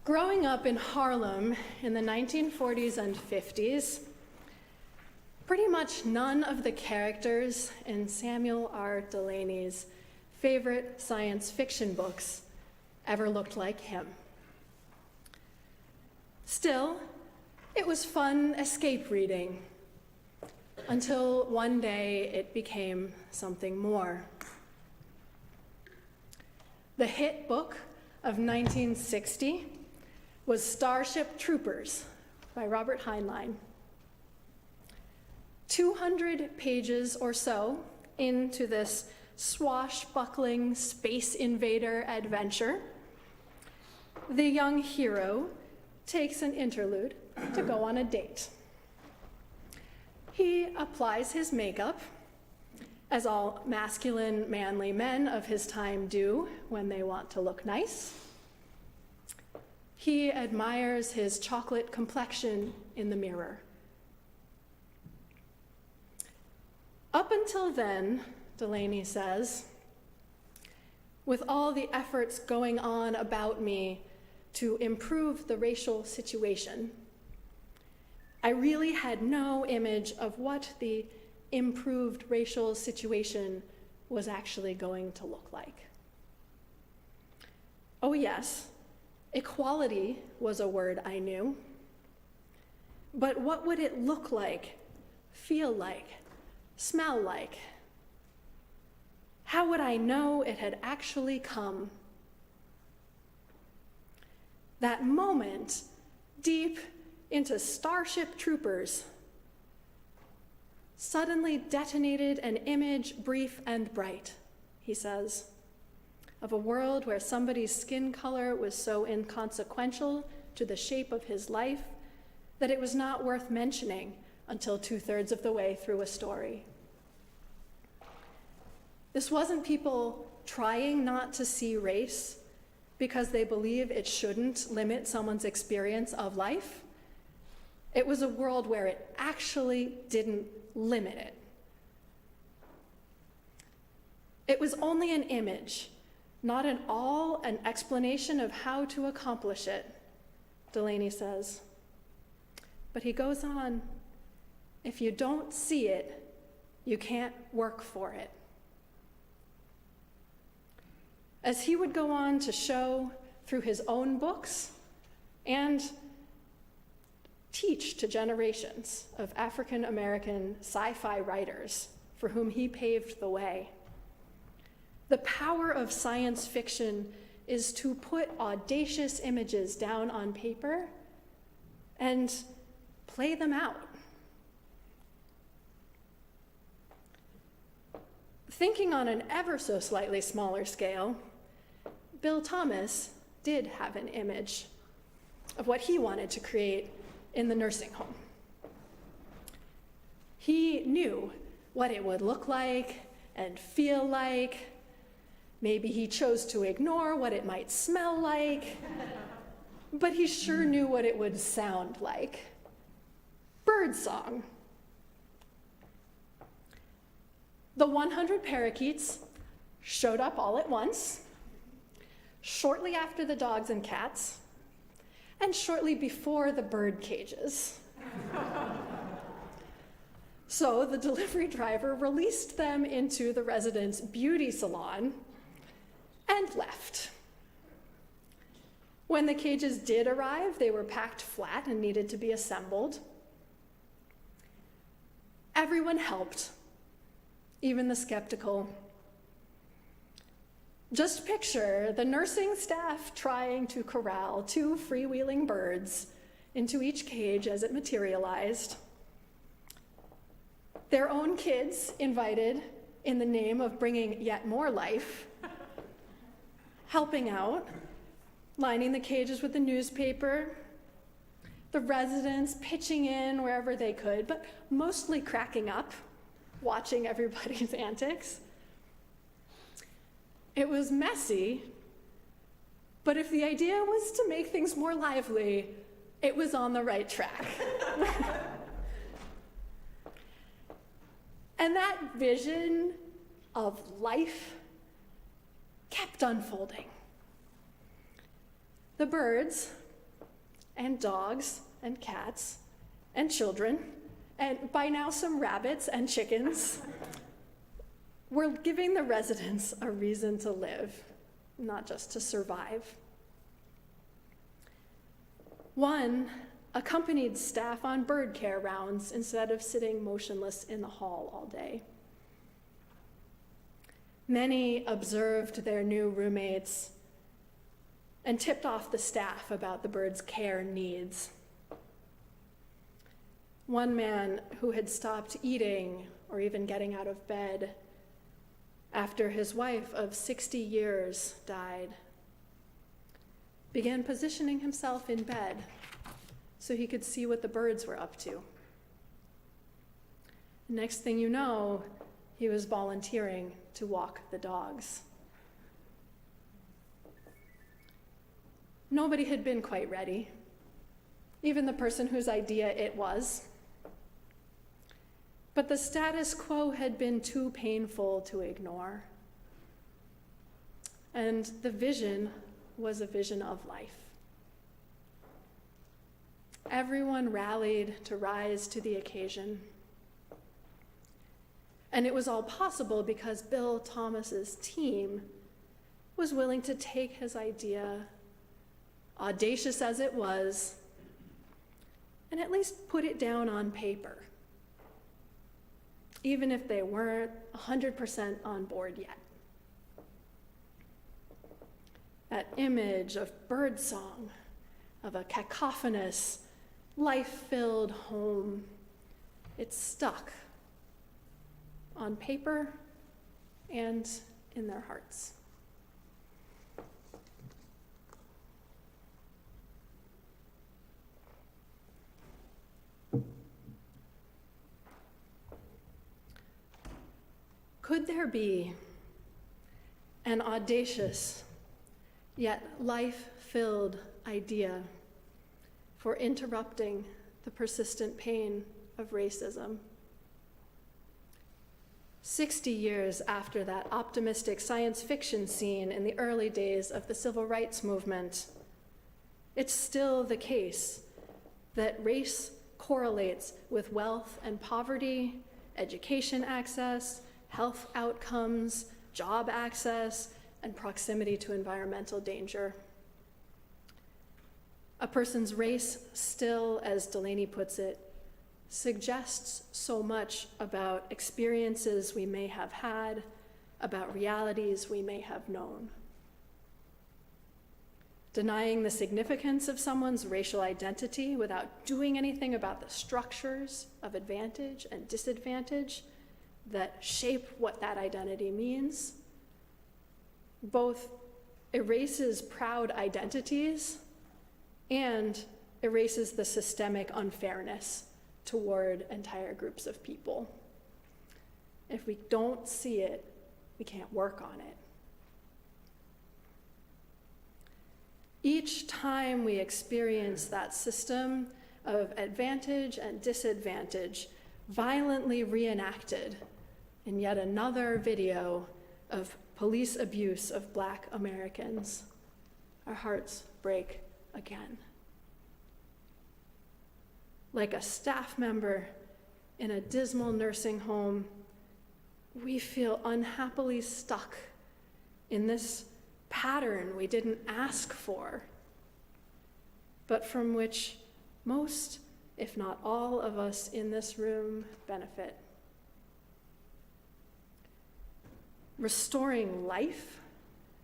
Growing up in Harlem in the 1940s and 50s, pretty much none of the characters in Samuel R. Delany's favorite science fiction books ever looked like him. Still, it was fun escape reading until one day it became something more. The hit book of 1960 was Starship Troopers by Robert Heinlein. 200 pages or so into this swashbuckling space invader adventure, the young hero takes an interlude to go on a date. He applies his makeup, as all masculine, manly men of his time do when they want to look nice. He admires his chocolate complexion in the mirror. Up until then, Delany says, with all the efforts going on about me to improve the racial situation, I really had no image of what the improved racial situation was actually going to look like. Oh yes, equality was a word I knew, but what would it look like, feel like, smell like? How would I know it had actually come? That moment, deep into Starship Troopers, suddenly detonated an image brief and bright, he says, of a world where somebody's skin color was so inconsequential to the shape of his life that it was not worth mentioning until 2/3 of the way through a story. This wasn't people trying not to see race because they believe it shouldn't limit someone's experience of life. It was a world where it actually didn't limit it. It was only an image, not at all an explanation of how to accomplish it, Delany says. But he goes on, if you don't see it, you can't work for it. As he would go on to show through his own books and teach to generations of African American sci-fi writers for whom he paved the way, the power of science fiction is to put audacious images down on paper and play them out. Thinking on an ever so slightly smaller scale, Bill Thomas did have an image of what he wanted to create in the nursing home. He knew what it would look like and feel like. Maybe he chose to ignore what it might smell like, but he sure knew what it would sound like. Birdsong. The 100 parakeets showed up all at once, shortly after the dogs and cats, and shortly before the bird cages. So the delivery driver released them into the resident's beauty salon and left. When the cages did arrive, they were packed flat and needed to be assembled. Everyone helped, even the skeptical. Just picture the nursing staff trying to corral 2 freewheeling birds into each cage as it materialized. Their own kids invited in the name of bringing yet more life, helping out, lining the cages with the newspaper, the residents pitching in wherever they could, but mostly cracking up, watching everybody's antics. It was messy, but if the idea was to make things more lively, it was on the right track. And that vision of life kept unfolding. The birds and dogs and cats and children, and by now some rabbits and chickens, were giving the residents a reason to live, not just to survive. One accompanied staff on bird care rounds instead of sitting motionless in the hall all day. Many observed their new roommates and tipped off the staff about the birds' care needs. One man who had stopped eating or even getting out of bed after his wife of 60 years died began positioning himself in bed so he could see what the birds were up to. Next thing you know, he was volunteering to walk the dogs. Nobody had been quite ready, even the person whose idea it was. But the status quo had been too painful to ignore. And the vision was a vision of life. Everyone rallied to rise to the occasion. And it was all possible because Bill Thomas's team was willing to take his idea, audacious as it was, and at least put it down on paper, even if they weren't 100% on board yet. That image of birdsong, of a cacophonous, life-filled home, it stuck on paper and in their hearts. Could there be an audacious yet life-filled idea for interrupting the persistent pain of racism? 60 years after that optimistic science fiction scene in the early days of the civil rights movement, it's still the case that race correlates with wealth and poverty, education access, health outcomes, job access, and proximity to environmental danger. A person's race still, as Delaney puts it, suggests so much about experiences we may have had, about realities we may have known. Denying the significance of someone's racial identity without doing anything about the structures of advantage and disadvantage that shape what that identity means, both erases proud identities and erases the systemic unfairness toward entire groups of people. If we don't see it, we can't work on it. Each time we experience that system of advantage and disadvantage violently reenacted in yet another video of police abuse of Black Americans, our hearts break again. Like a staff member in a dismal nursing home, we feel unhappily stuck in this pattern we didn't ask for, but from which most, if not all, of us in this room benefit. Restoring life,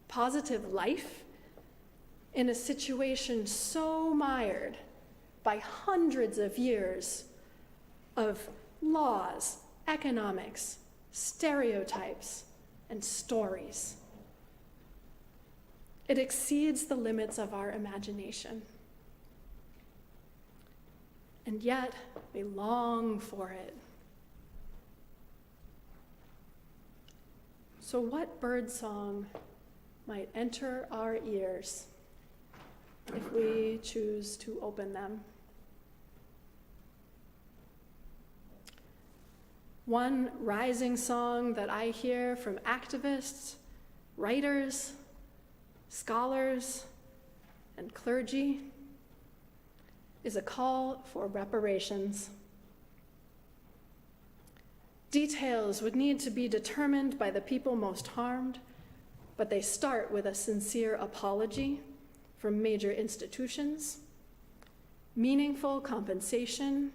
positive life, in a situation so mired by hundreds of years of laws, economics, stereotypes, and stories. It exceeds the limits of our imagination. And yet, we long for it. So what birdsong might enter our ears if we choose to open them? One rising song that I hear from activists, writers, scholars, and clergy is a call for reparations. Details would need to be determined by the people most harmed, but they start with a sincere apology from major institutions, meaningful compensation,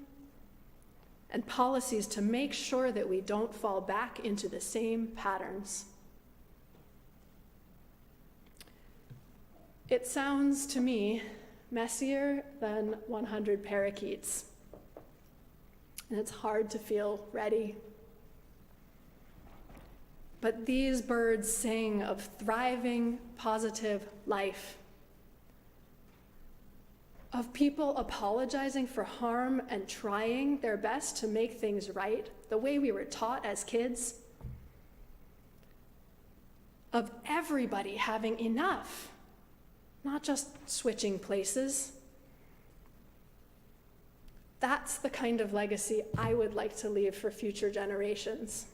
and policies to make sure that we don't fall back into the same patterns. It sounds to me messier than 100 parakeets, and it's hard to feel ready. But these birds sing of thriving, positive life, of people apologizing for harm and trying their best to make things right, the way we were taught as kids, of everybody having enough, not just switching places. That's the kind of legacy I would like to leave for future generations.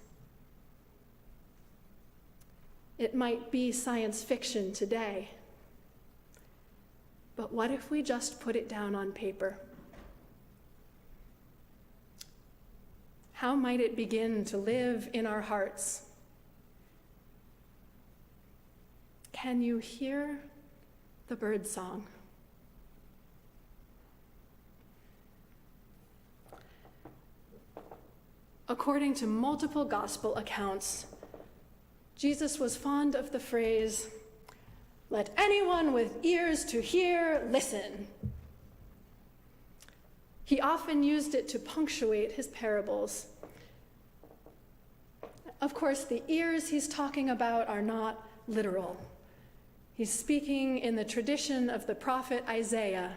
It might be science fiction today, but what if we just put it down on paper? How might it begin to live in our hearts? Can you hear the bird song? According to multiple gospel accounts, Jesus was fond of the phrase, "Let anyone with ears to hear listen." He often used it to punctuate his parables. Of course, the ears he's talking about are not literal. He's speaking in the tradition of the prophet Isaiah,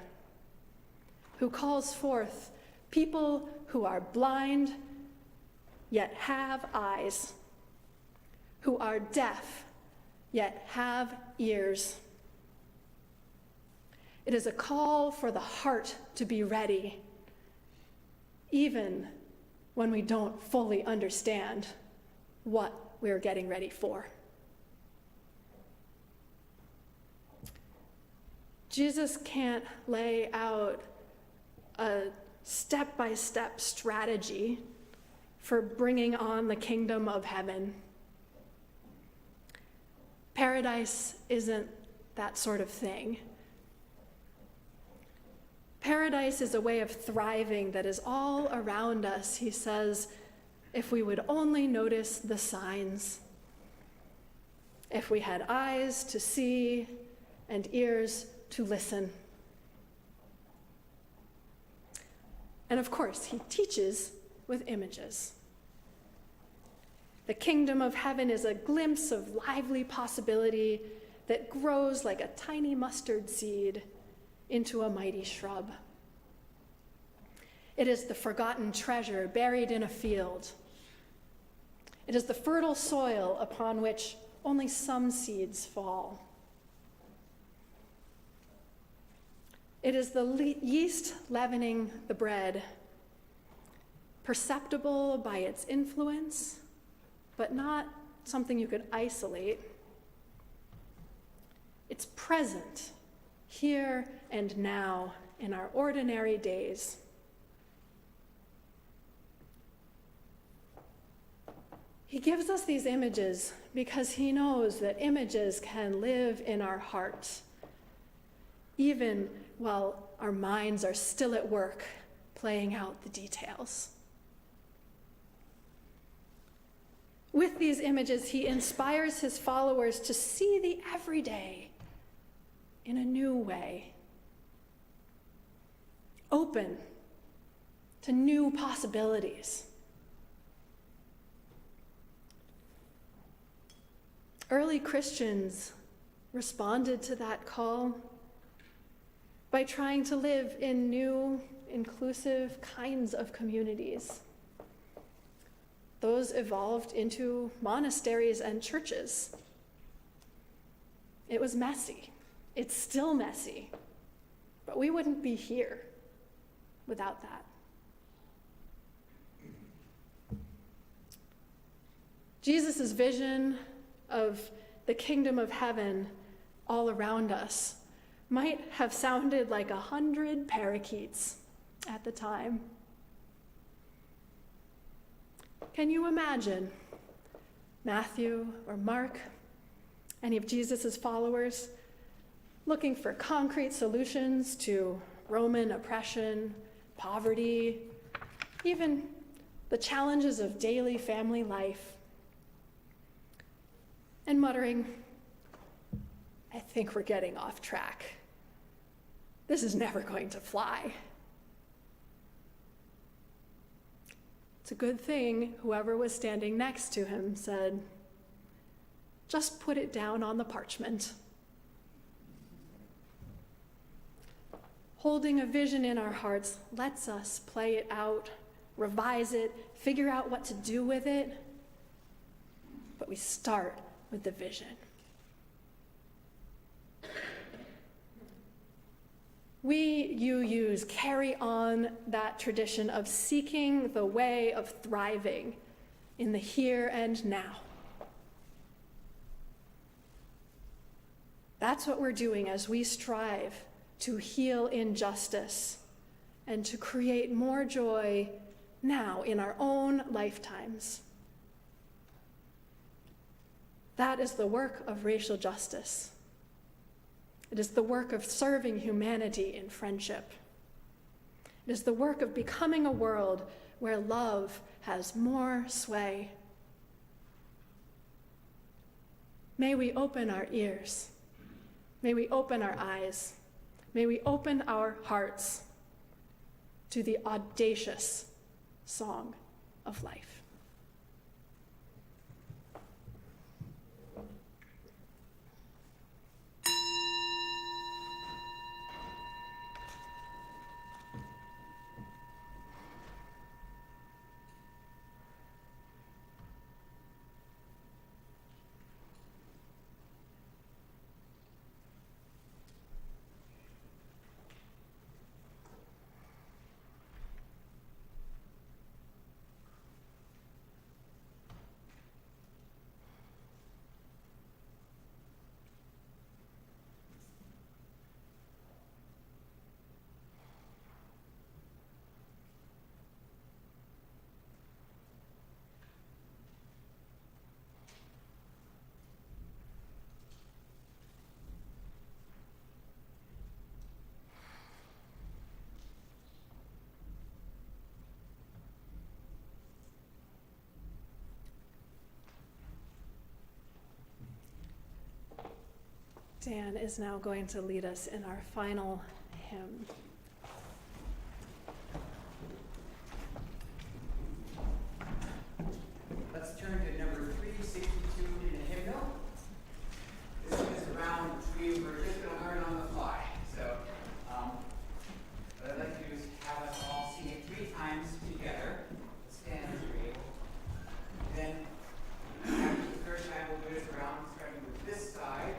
who calls forth people who are blind yet have eyes, who are deaf yet have ears. It is a call for the heart to be ready, even when we don't fully understand what we're getting ready for. Jesus can't lay out a step-by-step strategy for bringing on the kingdom of heaven. Paradise isn't that sort of thing. Paradise is a way of thriving that is all around us, he says, if we would only notice the signs. If we had eyes to see and ears to listen. And of course, he teaches with images. The kingdom of heaven is a glimpse of lively possibility that grows like a tiny mustard seed into a mighty shrub. It is the forgotten treasure buried in a field. It is the fertile soil upon which only some seeds fall. It is the yeast leavening the bread, perceptible by its influence, but not something you could isolate. It's present, here and now, in our ordinary days. He gives us these images because he knows that images can live in our hearts, even while our minds are still at work playing out the details. With these images, he inspires his followers to see the everyday in a new way, open to new possibilities. Early Christians responded to that call by trying to live in new, inclusive kinds of communities. Those evolved into monasteries and churches. It was messy. It's still messy. But we wouldn't be here without that. Jesus' vision of the kingdom of heaven all around us might have sounded like 100 parakeets at the time. Can you imagine Matthew or Mark, any of Jesus' followers, looking for concrete solutions to Roman oppression, poverty, even the challenges of daily family life, and muttering, I think we're getting off track. This is never going to fly. It's a good thing whoever was standing next to him said, just put it down on the parchment. Holding a vision in our hearts lets us play it out, revise it, figure out what to do with it. But we start with the vision. We, UUs, carry on that tradition of seeking the way of thriving in the here and now. That's what we're doing as we strive to heal injustice and to create more joy now in our own lifetimes. That is the work of racial justice. It is the work of serving humanity in friendship. It is the work of becoming a world where love has more sway. May we open our ears. May we open our eyes. May we open our hearts to the audacious song of life. Dan is now going to lead us in our final hymn. Let's turn to number 362 in the hymnal. This is around tree we're just going to learn on the fly. So what I'd like to do is have us all sing it 3 times together. Let's stand as you're able. Then after the first time we'll do this around, starting with this side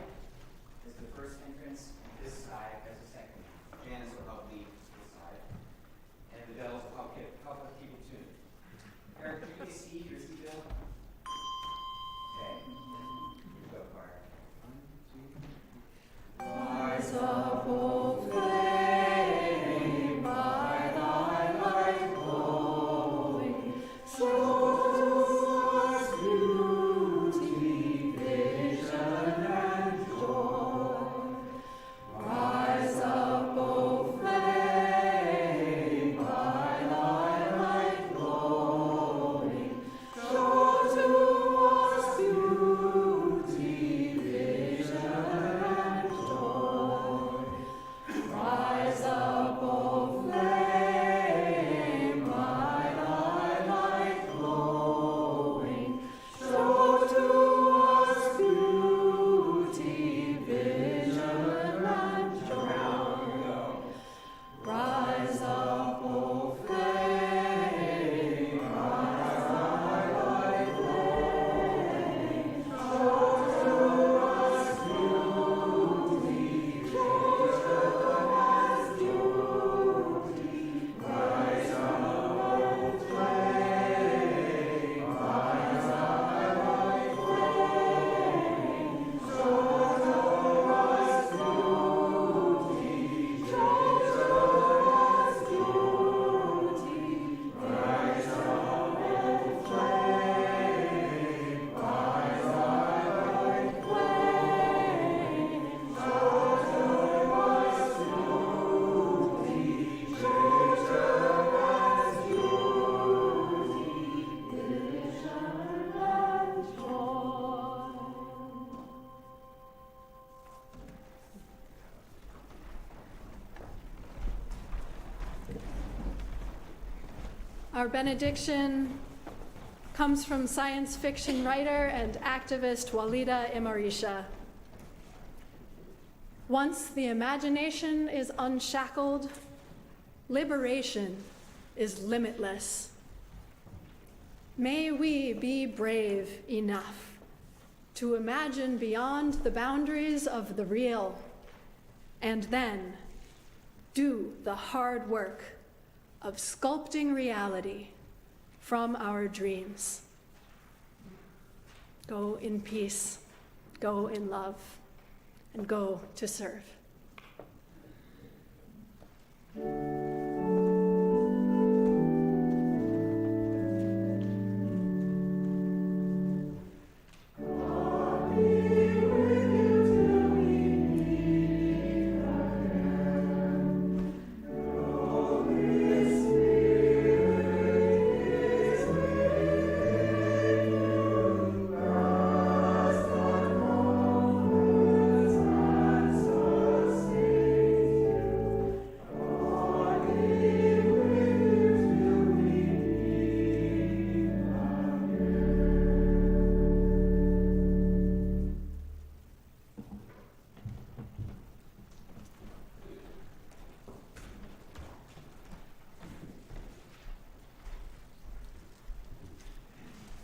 as the first entrance, and this side as the second. Janice will help lead this side. And the bells will help us keep it tuned. Eric, can you please see your seatbelt? Okay. Here we go, choir. 1, 2, 3. Rise up, O flame, by thy light glowing, show to us beauty, vision, and joy. Rise up, O flame, by thy light glowing, show to us beauty, vision, and joy. Rise up, O flame, by thy light glowing, show to us beauty, vision, and joy. Rise up, O flame, by thy light glowing, show to us beauty, vision, and beauty. Rise up, O flame, by thy light glowing, show to us beauty, vision, and beauty. Rise up, O flame, by thy light glowing, show to us beauty, vision, and beauty, vision, and joy. Our benediction comes from science fiction writer and activist Walida Imarisha. Once the imagination is unshackled, liberation is limitless. May we be brave enough to imagine beyond the boundaries of the real, and then do the hard work of sculpting reality from our dreams. Go in peace, go in love, and go to serve.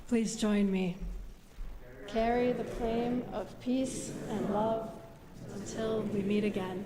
Please join me. Carry the flame of peace and love until we meet again.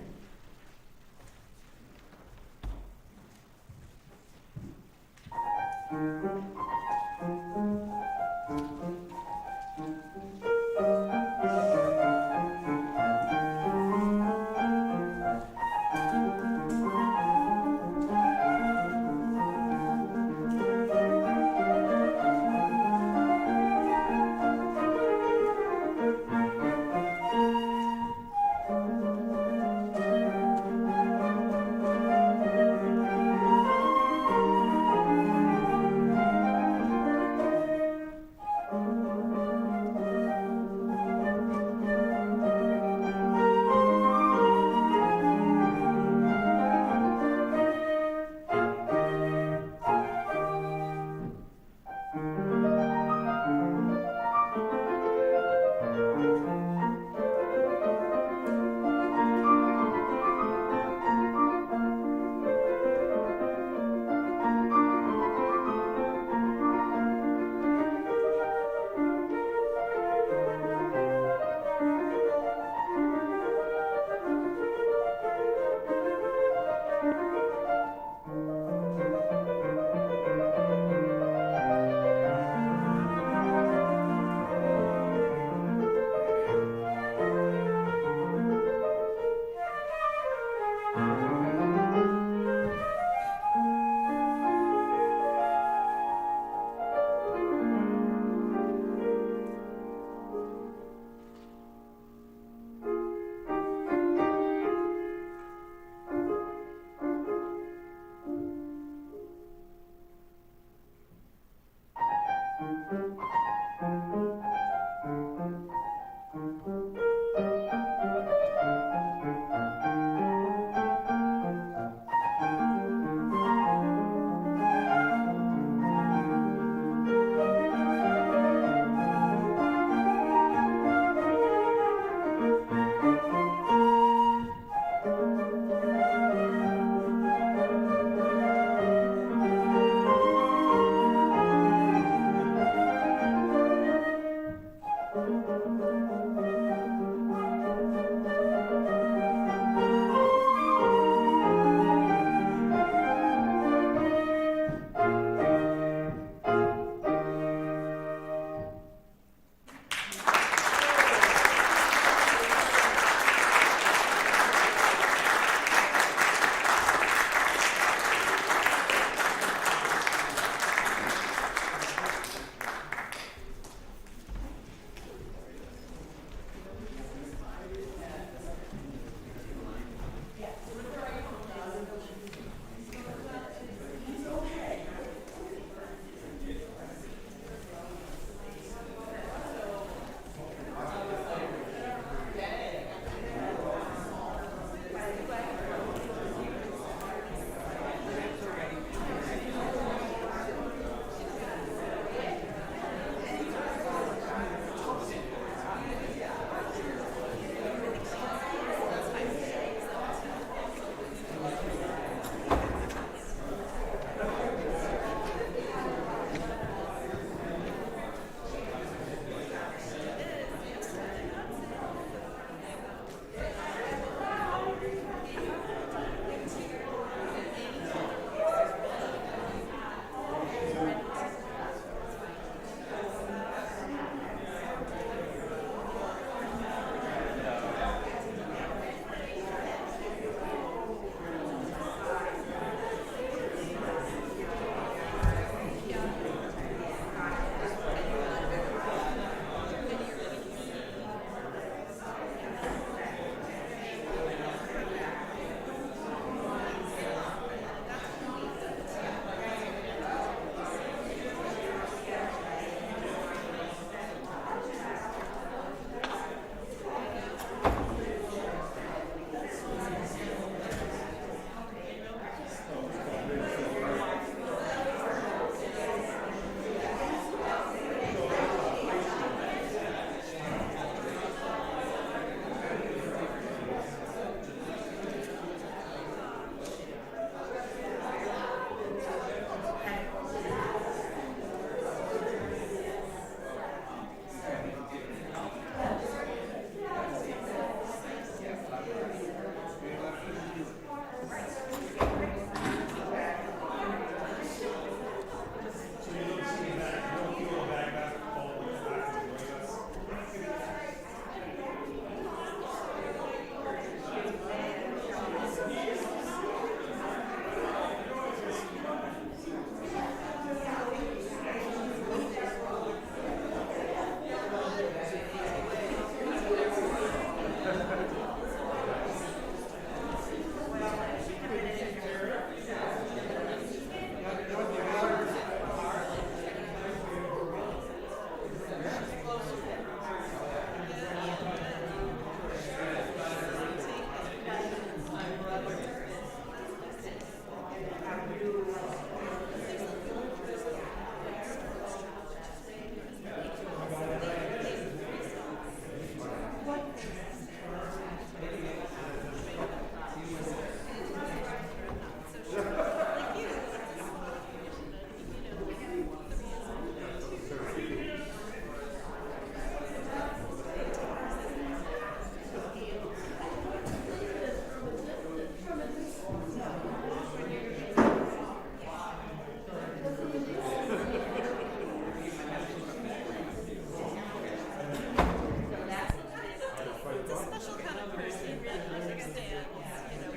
a special kind of person. He really understands, you know,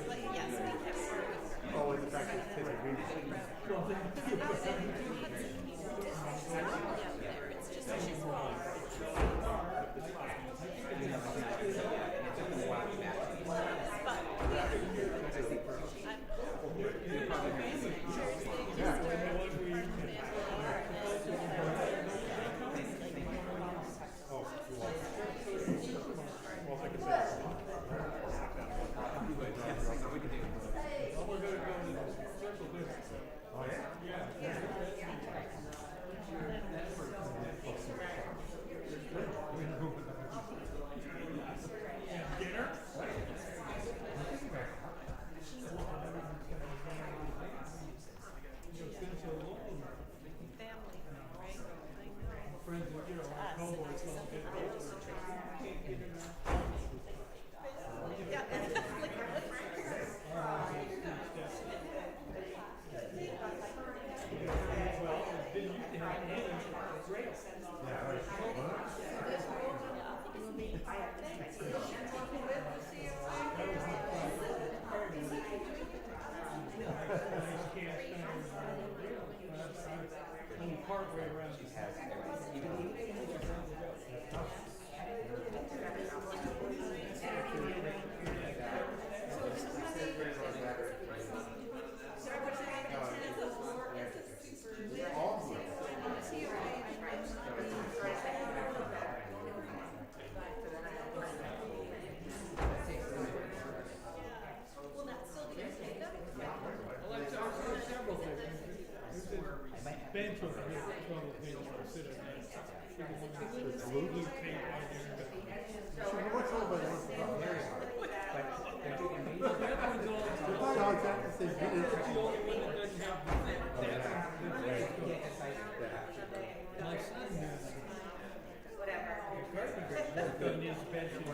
but yes, we kept working. Oh, in fact, it's typically. It's just she's far. Bench over here, total thing where I sit at night. Blue tape on there. What's over there? That one's all. No, exactly the same. It's the only one that doesn't have the thing. My son has. Worked on these benches.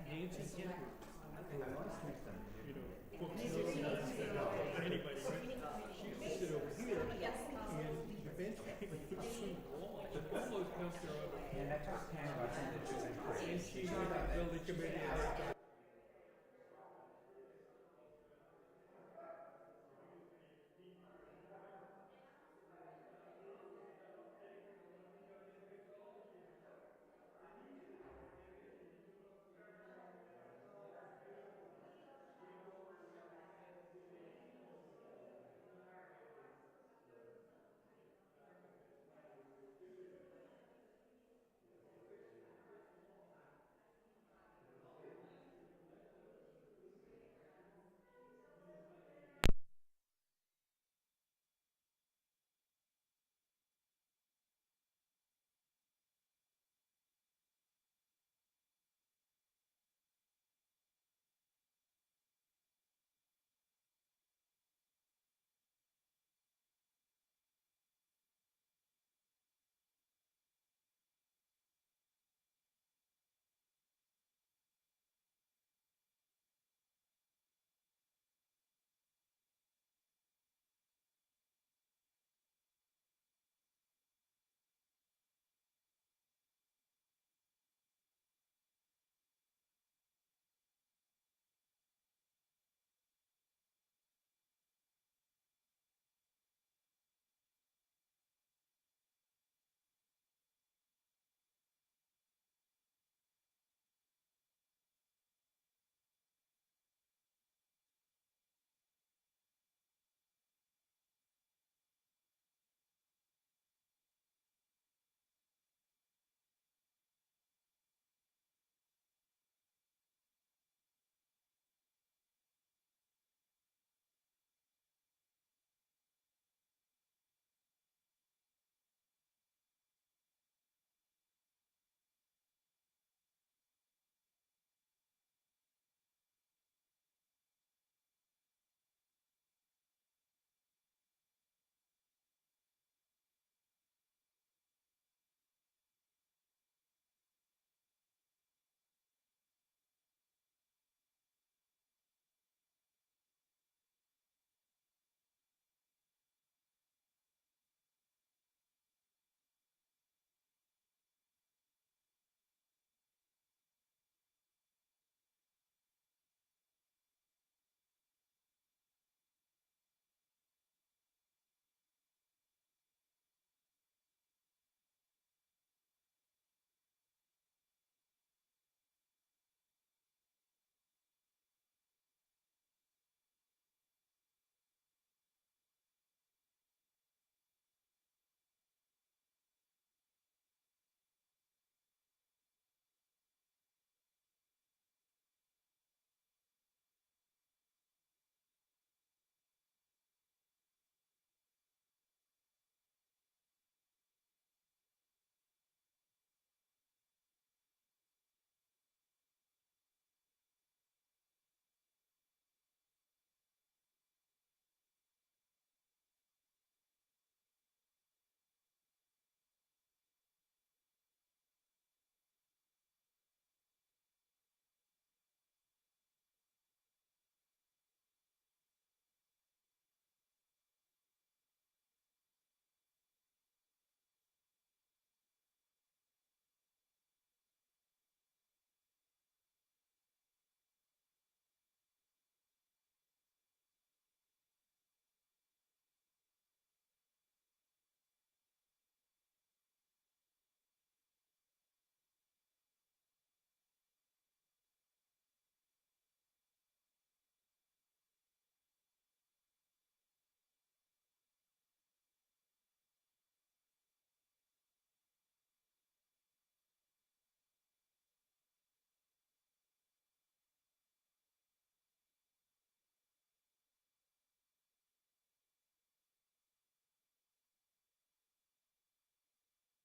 Nancy Kinder. You know, books anybody, right? Sit over here, and the bench came through the wall, almost knocked her over. And she was the building committee.